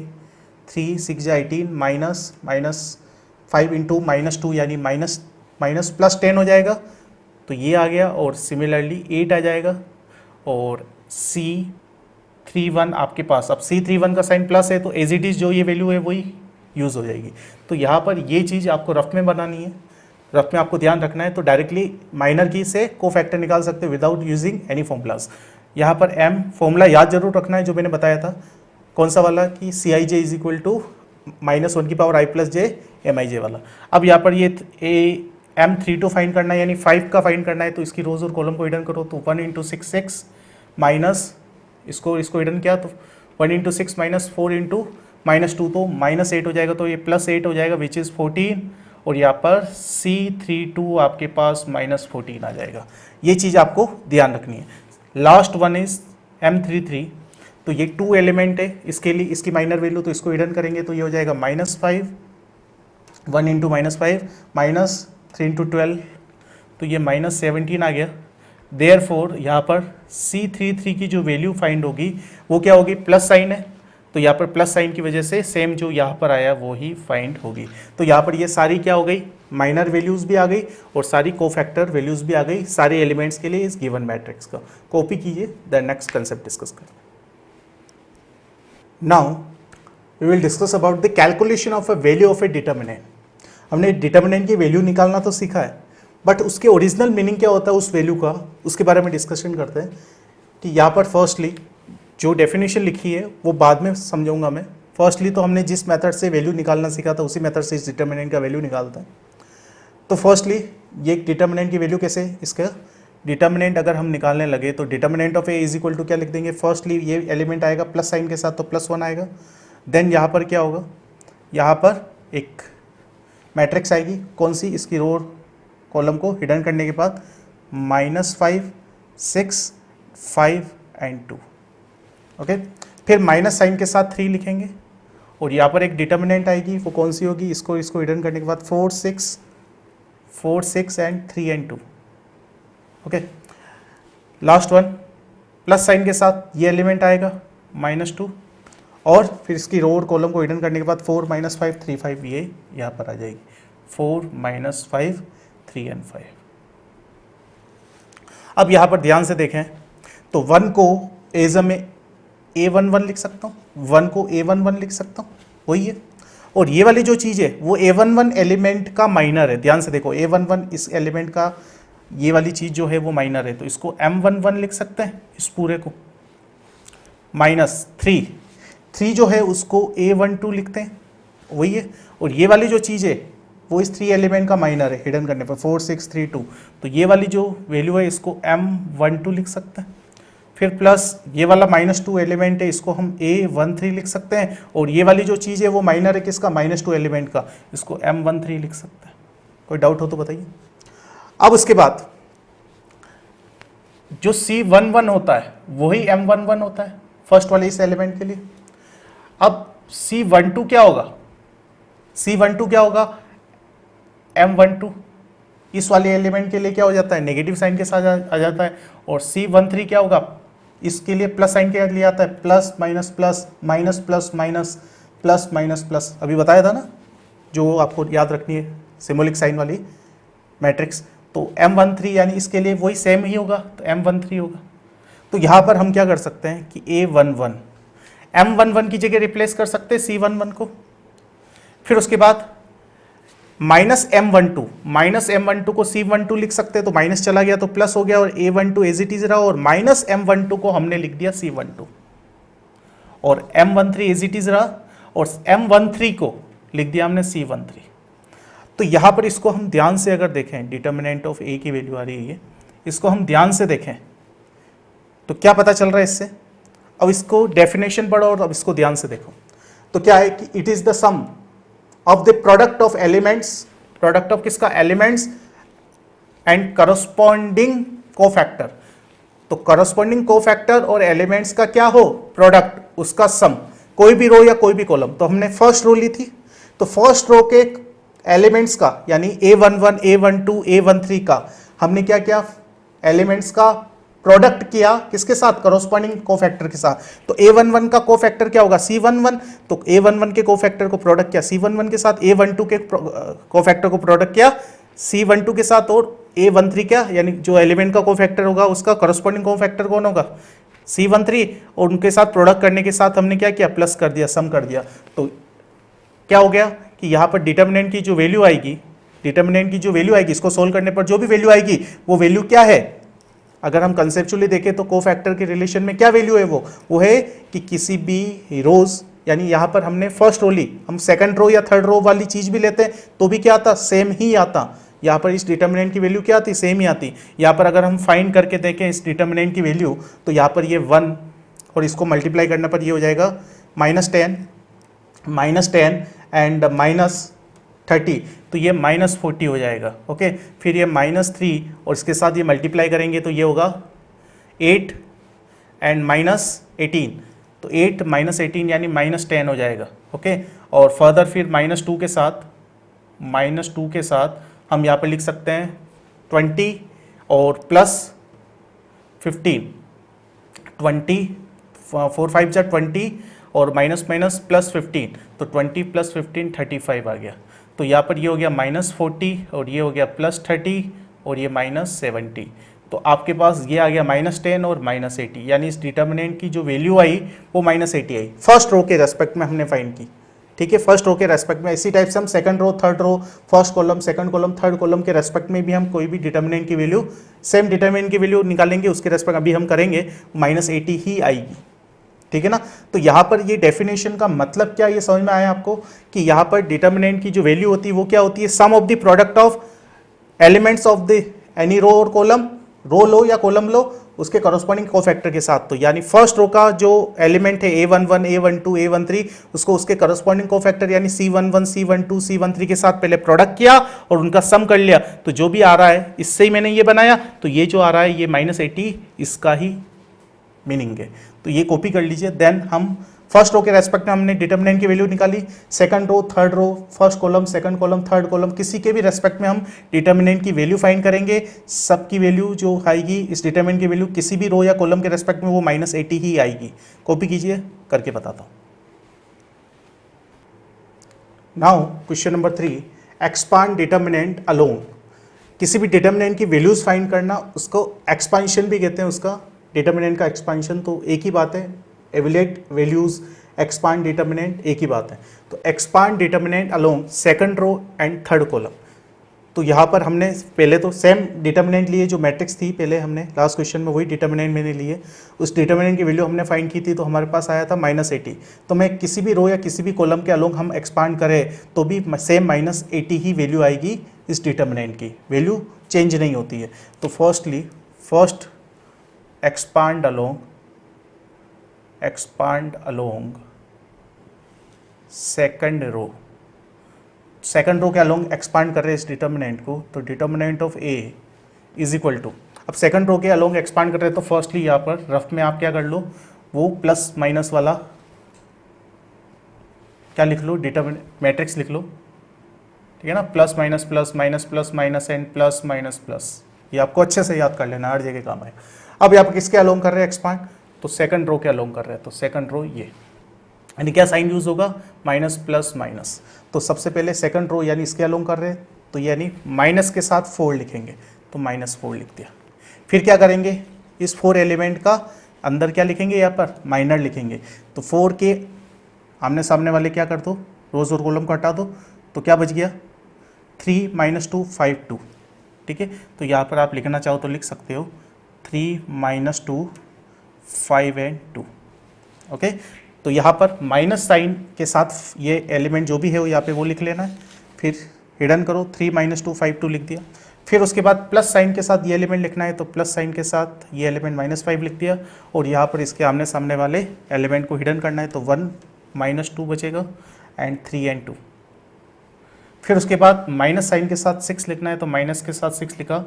3 6 18 माइनस 5 इंटू -2 यानी माइनस +10 हो जाएगा, तो ये आ गया। और सिमिलरली 8 आ जाएगा। और C31 आपके पास, अब C31 का साइन प्लस है तो एज इट इज़ जो ये वैल्यू है वही यूज़ हो जाएगी। तो यहाँ पर ये चीज़ आपको रफ में बनानी है, रफ में आपको ध्यान रखना है, तो डायरेक्टली माइनर की से कोफैक्टर निकाल सकते हैं विदाउट यूजिंग एनी फॉर्मूलाज। यहाँ पर M फॉर्मूला याद जरूर रखना है जो मैंने बताया था, कौन सा वाला, कि Cij इज इक्वल टू -1 की power i plus J Mij वाला। अब यहाँ पर ये M32 फाइंड करना है यानी 5 का फाइंड करना है, तो इसकी रोज और कॉलम को हिडन करो, तो 1 इंटू 6 माइनस इसको हिडन किया, तो 1 इंटू 6 माइनस 4 इंटू -2, तो -8 हो जाएगा, तो ये +8 हो जाएगा विच इज़ 14। और यहाँ पर C32 आपके पास -14 आ जाएगा। ये चीज़ आपको ध्यान रखनी है। लास्ट वन इज M33, तो ये 2 एलिमेंट है, इसके लिए इसकी माइनर वैल्यू, तो इसको हिडन करेंगे, तो ये हो जाएगा -5, 1 इंटू -5 माइनस 3 इंटू 12, तो ये -17 आ गया। देयरफॉर यहाँ पर C33 की जो वैल्यू फाइंड होगी वो क्या होगी, प्लस साइन है, तो यहाँ पर प्लस साइन की वजह से सेम जो यहाँ पर आया वो ही फाइंड होगी। तो यहाँ पर ये सारी क्या हो गई, माइनर वैल्यूज़ भी आ गई और सारी कोफैक्टर वैल्यूज़ भी आ गई सारे एलिमेंट्स के लिए इस गिवन मैट्रिक्स का। कॉपी कीजिए, द नेक्स्ट कंसेप्ट डिस्कस करें। Now we will discuss about the calculation of a value of a determinant. हमने डिटर्मिनेंट की वैल्यू निकालना तो सीखा है, बट उसके ओरिजिनल मीनिंग क्या होता है उस वैल्यू का, उसके बारे में डिस्कशन करते हैं। कि यहाँ पर फर्स्टली जो डेफिनेशन लिखी है वो बाद में समझाऊंगा मैं। फर्स्टली तो हमने जिस मेथड से वैल्यू निकालना सीखा था उसी मेथड से इस डिटर्मिनेंट का वैल्यू निकालता है। तो फर्स्टली ये डिटर्मिनेंट की वैल्यू कैसे, इसका डिटर्मिनेंट अगर हम निकालने लगे तो determinant of A is equal to क्या लिख देंगे, फर्स्टली ये एलिमेंट आएगा प्लस साइन के साथ, तो +1 आएगा। देन यहाँ पर क्या होगा, यहाँ पर एक मैट्रिक्स आएगी, कौन सी, इसकी रो कॉलम को हिडन करने के बाद -5 6 5 एंड 2, ओके। फिर माइनस साइन के साथ 3 लिखेंगे और यहाँ पर एक डिटर्मिनेंट आएगी, वो कौन सी होगी, इसको हिडन करने के बाद 4 6 and 3 and 2, okay. Last one plus sign के साथ ये एलिमेंट आएगा -2 और फिर इसकी रो और कॉलम को हिडन करने के बाद 4 -5 3 5, ये यहाँ पर आ जाएगी 4 -5 3 एंड 5। अब यहाँ पर ध्यान से देखें तो 1 को एज में A11 लिख सकता हूँ, 1 को A11 लिख सकता हूँ, वही है। और ये वाली जो चीज़ है वो A11 एलिमेंट का माइनर है, ध्यान से देखो A11 इस एलिमेंट का, ये वाली चीज़ जो है वो माइनर है, तो इसको M11 लिख सकते हैं इस पूरे को। -3 जो है उसको A12 लिखते हैं, वही है। और ये वाली जो चीज़ है वो इस 3 एलिमेंट का माइनर है, हिडन करने पर 4 6 3 2, तो ये वाली जो वैल्यू है इसको M12 लिख सकते हैं। फिर प्लस ये वाला -2 एलिमेंट है, इसको हम A13 लिख सकते हैं। और ये वाली जो चीज़ है वो माइनर है किसका, -2 एलिमेंट का, इसको M13 लिख सकते हैं। कोई डाउट हो तो बताइए। अब उसके बाद जो C11 होता है वही M11 होता है फर्स्ट वाले इस एलिमेंट के लिए। अब C12 क्या होगा, C12 क्या होगा, M12 इस वाले एलिमेंट के लिए क्या हो जाता है, नेगेटिव साइन के साथ आ जाता है। और C13 क्या होगा, इसके लिए प्लस साइन के लिए आता है, plus minus plus minus plus minus plus minus plus, अभी बताया था ना, जो आपको याद रखनी है सिम्बॉलिक साइन वाली मैट्रिक्स। तो M13 यानी इसके लिए वही सेम ही होगा, तो M13 होगा। तो यहाँ पर हम क्या कर सकते हैं कि A11 M11 की जगह रिप्लेस कर सकते हैं C11 को। फिर उसके बाद -M12 को C12 लिख सकते हैं, तो माइनस चला गया तो प्लस हो गया और A12 एज इट इज रहा, और -M12 को हमने लिख दिया C12 और M13 एज इट इज रहा, और M13 को लिख दिया हमने C13। तो यहाँ पर इसको हम ध्यान से अगर देखें, डिटर्मिनेंट ऑफ ए की वैल्यू आ रही है ये, इसको हम ध्यान से देखें तो क्या पता चल रहा है इससे। अब इसको डेफिनेशन पढ़ो और अब इसको ध्यान से देखो। तो क्या है कि it is the sum of the product of elements, product of किसका, एलिमेंट्स एंड करस्पॉन्डिंग कोफैक्टर। तो करस्पॉन्डिंग कोफैक्टर और एलिमेंट्स का क्या हो, प्रोडक्ट, उसका सम, कोई भी रो या कोई भी कॉलम। तो हमने फर्स्ट रो ली थी, तो फर्स्ट रो के एलिमेंट्स का यानी A11, A12, A13 का हमने क्या किया, एलिमेंट्स का प्रोडक्ट किया किसके साथ, करस्पॉन्डिंग कोफैक्टर के साथ। तो A11 का कोफैक्टर क्या होगा, C11। तो A11 के कोफैक्टर को प्रोडक्ट किया C11 के साथ, A12 के कोफैक्टर को प्रोडक्ट किया C12 के साथ, और A13 क्या, यानी जो एलिमेंट का कोफैक्टर होगा उसका करस्पॉन्डिंग कोफैक्टर कौन होगा, C13, और उनके साथ प्रोडक्ट करने के साथ हमने क्या किया, प्लस कर दिया, सम कर दिया। तो क्या हो गया कि यहाँ पर डिटर्मिनेंट की जो वैल्यू आएगी, डिटर्मिनेंट की जो वैल्यू आएगी, इसको सोल्व करने पर जो भी वैल्यू आएगी वो वैल्यू क्या है, अगर हम कंसेप्चुअली देखें तो कोफैक्टर के रिलेशन में क्या वैल्यू है, वो है कि किसी भी रोज, यानी यहाँ पर हमने फर्स्ट रो ली, हम सेकंड रो या थर्ड रो वाली चीज भी लेते हैं तो भी क्या आता, सेम ही आता। यहाँ पर इस डिटर्मिनेंट की वैल्यू क्या आती, सेम ही आती। यहाँ पर अगर हम फाइंड करके देखें इस डिटर्मिनेंट की वैल्यू, तो यहाँ पर ये 1 और इसको मल्टीप्लाई करने पर ये हो जाएगा -10 एंड -30, तो ये -40 हो जाएगा। ओके, फिर ये -3 और इसके साथ ये मल्टीप्लाई करेंगे तो ये होगा 8 एंड -18, तो 8 -18 यानी -10 हो जाएगा। ओके, और फर्दर फिर -2 के साथ हम यहाँ पर लिख सकते हैं 20 और +15, 20 4 5 जा 20 और माइनस +15, तो 20 + 15 35 आ गया। तो यहाँ पर ये हो गया -40 और ये हो गया +30 और ये -70। तो आपके पास ये आ गया -10 और -80, यानी इस डिटर्मिनेंट की जो वैल्यू आई वो -80 आई। फर्स्ट रो के रेस्पेक्ट में हमने फाइंड की, ठीक है, फर्स्ट रो के रेस्पेक्ट में। इसी टाइप से हम second row, third row, first column, second column, third column के रेस्पेक्ट में भी हम कोई भी डिटर्मिनेंट की वैल्यू, सेम डिटर्मिनेंट की वैल्यू निकालेंगे, उसके रेस्पेक्ट अभी हम करेंगे, -80 ही आएगी, ठीक है ना। तो यहाँ पर ये डेफिनेशन का मतलब क्या, ये समझ में आया आपको कि यहाँ पर डिटर्मिनेंट की जो वैल्यू होती है वो क्या होती है, sum of the product of elements of the any row और कॉलम, रो लो या कॉलम लो, उसके कॉरस्पॉन्डिंग कोफैक्टर के साथ। तो यानी फर्स्ट रो का जो एलिमेंट है A11, A12, A13, उसको उसके कॉरस्पॉन्डिंग कोफैक्टर यानी C11, C12, C13 के साथ पहले प्रोडक्ट किया और उनका सम कर लिया। तो जो भी आ रहा है, इससे ही मैंने ये बनाया, तो ये जो आ रहा है ये -80 इसका ही मीनिंग है। तो ये कॉपी कर लीजिए। देन हम फर्स्ट रो के रेस्पेक्ट में हमने डिटर्मिनेंट की वैल्यू निकाली, second row, third row, first column, second column, third column, किसी के भी रेस्पेक्ट में हम डिटर्मिनेंट की वैल्यू फाइंड करेंगे। सबकी वैल्यू जो आएगी इस डिटर्मिनेंट की वैल्यू किसी भी रो या कॉलम के रेस्पेक्ट में वो -80 ही आएगी। कॉपी कीजिए, करके बताता हूँ। Now question number 3, expand determinant alone. किसी भी डिटर्मिनेंट की वैल्यूज फाइंड करना, उसको एक्सपांशन भी कहते हैं, उसका डिटर्मिनेंट का एक्सपांशन, तो एक ही बात है, एवेल्यूएट वैल्यूज, एक्सपांड डिटर्मिनेंट एक ही बात है। तो expand determinant along second row and third column. तो यहाँ पर हमने पहले तो सेम डिटर्मिनेंट लिए, जो मैट्रिक्स थी पहले हमने लास्ट क्वेश्चन में वही डिटर्मिनेंट मैंने लिए, उस डिटर्मिनेंट की वैल्यू हमने फाइंड की थी, तो हमारे पास आया था -80। तो मैं किसी भी रो या किसी भी कॉलम के अलोंग हम एक्सपांड करें तो भी सेम -80 ही वैल्यू आएगी, इस डिटर्मिनेंट की वैल्यू चेंज नहीं होती है। तो first expand along second row के अलोंग एक्सपांड कर रहे हैं इस डिटर्मिनेंट को, तो determinant of A is equal to, अब सेकंड रो के अलोंग एक्सपांड कर रहे हैं तो फर्स्टली यहाँ पर रफ में आप क्या कर लो, वो प्लस माइनस वाला क्या लिख लो, डिटर्मिनेंट मैट्रिक्स लिख लो, ठीक है ना, plus minus plus minus plus minus and plus minus plus, ये आपको अच्छे से याद कर लेना, हर जगह काम है। अब यहाँ पर किसके अलोंग कर रहे हैं एक्सपांड, तो सेकंड रो के अलोंग कर रहे हैं, तो सेकंड रो ये, यानी क्या साइन यूज होगा, माइनस प्लस माइनस। तो सबसे पहले सेकंड रो यानी इसके अलोंग कर रहे हैं, तो यानी माइनस के साथ 4 लिखेंगे, तो -4 लिख दिया। फिर क्या करेंगे, इस 4 एलिमेंट का अंदर क्या लिखेंगे, यहाँ पर माइनर लिखेंगे, तो 4 के आमने सामने वाले क्या कर दो, रोज और कॉलम को हटा दो, तो क्या बच गया 3 - 2 5 2, ठीक है। तो यहाँ पर आप लिखना चाहो तो लिख सकते हो 3 - 2 5 and 2, ओके। तो यहाँ पर माइनस साइन के साथ ये एलिमेंट जो भी है वो यहाँ पे वो लिख लेना है, फिर हिडन करो 3 - 2 5 2 लिख दिया। फिर उसके बाद प्लस साइन के साथ ये एलिमेंट लिखना है, तो प्लस साइन के साथ ये एलिमेंट -5 लिख दिया, और यहाँ पर इसके आमने सामने वाले एलिमेंट को हिडन करना है, तो 1 - 2 बचेगा एंड 3 and 2। फिर उसके बाद माइनस साइन के साथ 6 लिखना है, तो माइनस के साथ 6 लिखा,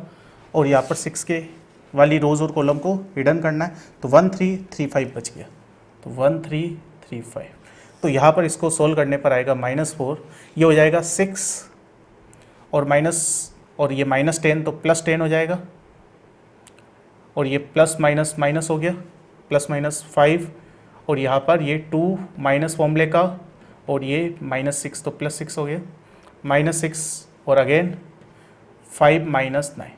और यहाँ पर 6 के वाली रोज और कॉलम को हिडन करना है, तो 1 3 3 5 बच गया, तो 1 3 3 5। तो यहाँ पर इसको सोल्व करने पर आएगा -4, ये हो जाएगा 6 और ये -10, तो +10 हो जाएगा, और ये प्लस माइनस माइनस हो गया, +-5, और यहाँ पर ये 2 माइनस फॉर्मूले का, और ये -6, तो +6 हो गया, -6 और अगेन 5 - 9।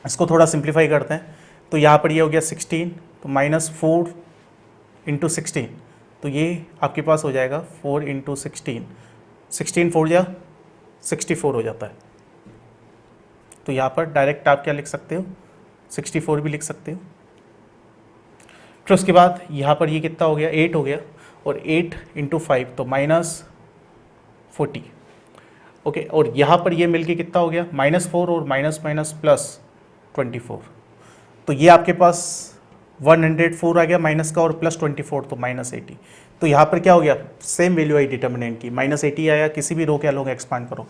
इसको थोड़ा सिंप्लीफाई करते हैं, तो यहाँ पर ये हो गया 16, तो -4 × 16, तो ये आपके पास हो जाएगा 4 × 16, 16 4 जा 64 हो जाता है। तो यहाँ पर डायरेक्ट आप क्या लिख सकते हो, 64 भी लिख सकते हो। फिर उसके बाद यहाँ पर ये कितना हो गया, 8 हो गया, और 8 × 5 तो -40, ओके। और यहाँ पर ये मिलके कितना हो गया, -4 और -24, तो ये आपके पास 104 आ गया माइनस का, और +24 तो -80। तो यहाँ पर क्या हो गया, सेम वैल्यू आई डिटर्मिनेंट की, -80 आया। किसी भी रो के अलोंग एक्सपांड करो।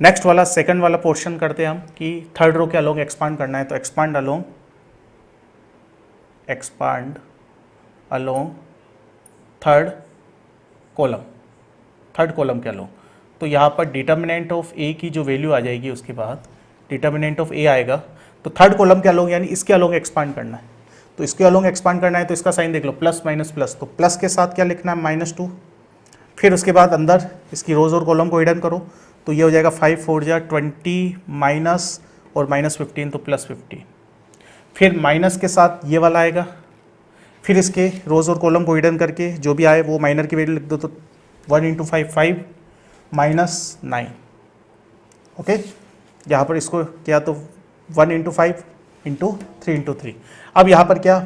नेक्स्ट वाला सेकंड वाला पोर्शन करते हैं हम, कि थर्ड रो के अलोंग एक्सपांड करना है, तो एक्सपांड अलोंग थर्ड कॉलम के अलोंग। तो यहाँ पर डिटर्मिनेंट ऑफ ए की जो वैल्यू आ जाएगी, उसके बाद डिटर्मिनेंट ऑफ ए आएगा, तो थर्ड कॉलम के अलोंग यानी इसके अलोंग एक्सपांड करना है। तो इसके अलोंग एक्सपांड करना है, तो इसका साइन देख लो, प्लस माइनस प्लस, तो प्लस के साथ क्या लिखना है, -2। फिर उसके बाद अंदर इसकी रोज और कॉलम को हिडन करो, तो ये हो जाएगा 5 4 जा 20 माइनस और -15, तो +15। फिर माइनस के साथ ये वाला आएगा, फिर इसके रोज और कॉलम को हिडन करके जो भी आए वो माइनर की वैल्यू लिख दो, तो 1 × 5 5 -9, ओके। यहाँ पर इसको क्या, तो 1 × 5 × 3 × 3। अब यहाँ पर क्या,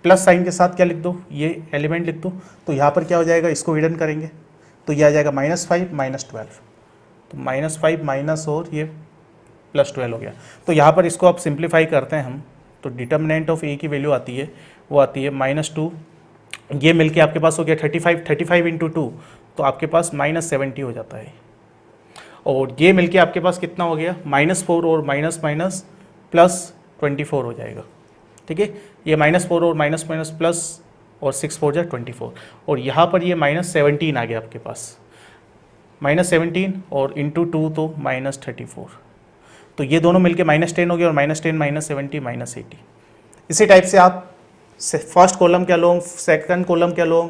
प्लस साइन के साथ क्या लिख दो, ये एलिमेंट लिख दो, तो यहाँ पर क्या हो जाएगा, इसको हिडन करेंगे, तो ये आ जाएगा -5 -12, तो -5 माइनस और ये +12 हो गया। तो यहाँ पर इसको आप सिंप्लीफाई करते हैं हम, तो डिटर्मिनेंट ऑफ ए की वैल्यू आती है, वो आती है -2, ये मिलके आपके पास हो गया 35 × 2, तो आपके पास -70 हो जाता है, और ये मिलके आपके पास कितना हो गया, -4 और माइनस +24 हो जाएगा, ठीक है। ये -4 और माइनस प्लस और 6 4 जा 24, और यहाँ पर ये -17 आ गया आपके पास, -17 और × 2 तो -34, तो ये दोनों मिलके -10 हो गया, और -10 -70 -80। इसी टाइप से आप फर्स्ट कॉलम के अलोंग, सेकंड कॉलम के अलोंग,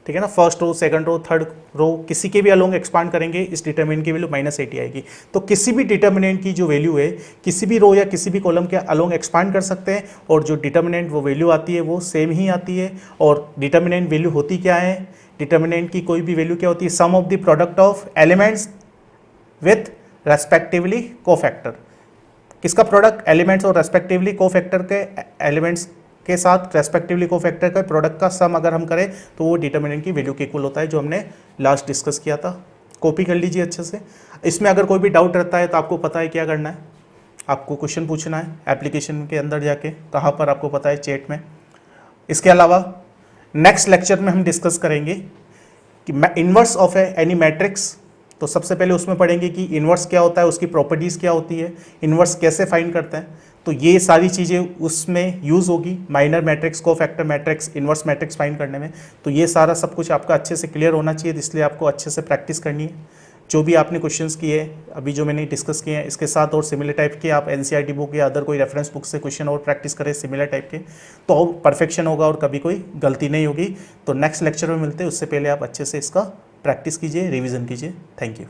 ठीक है ना, first row, second row, third row, किसी के भी अलोंग एक्सपांड करेंगे, इस डिटर्मिनेंट की वैल्यू -80 आएगी। तो किसी भी डिटर्मिनेंट की जो वैल्यू है, किसी भी रो या किसी भी कॉलम के अलोंग एक्सपांड कर सकते हैं, और जो डिटर्मिनेंट वो वैल्यू आती है वो सेम ही आती है। और डिटर्मिनेंट वैल्यू होती क्या है, डिटर्मिनेंट की कोई भी वैल्यू क्या होती है, sum of the product of elements with respectively cofactor. किसका प्रोडक्ट, एलिमेंट्स और रेस्पेक्टिवली कोफैक्टर के एलिमेंट्स के साथ रेस्पेक्टिवली कोफैक्टर का प्रोडक्ट का सम अगर हम करें, तो वो डिटर्मिनेंट की वैल्यू के इक्वल होता है, जो हमने लास्ट डिस्कस किया था। कॉपी कर लीजिए अच्छे से। इसमें अगर कोई भी डाउट रहता है तो आपको पता है क्या करना है, आपको क्वेश्चन पूछना है एप्लीकेशन के अंदर जाके, कहाँ पर आपको पता है, चैट में। इसके अलावा नेक्स्ट लेक्चर में हम डिस्कस करेंगे कि इन्वर्स ऑफ एनी मैट्रिक्स। तो सबसे पहले उसमें पढ़ेंगे कि इन्वर्स क्या होता है, उसकी प्रॉपर्टीज़ क्या होती है, इन्वर्स कैसे फाइंड करते हैं। तो ये सारी चीज़ें उसमें यूज़ होगी, minor matrix, cofactor matrix, inverse matrix find करने में। तो ये सारा सब कुछ आपका अच्छे से क्लियर होना चाहिए, इसलिए आपको अच्छे से प्रैक्टिस करनी है। जो भी आपने क्वेश्चंस किए अभी, जो मैंने डिस्कस किए हैं, इसके साथ और सिमिलर टाइप के आप एनसीईआरटी बुक या अदर कोई रेफरेंस बुक से क्वेश्चन और प्रैक्टिस करें सिमिलर टाइप के, तो परफेक्शन होगा और कभी कोई गलती नहीं होगी। तो नेक्स्ट लेक्चर में मिलते हैं, उससे पहले आप अच्छे से इसका प्रैक्टिस कीजिए, रिविज़न कीजिए। Thank you.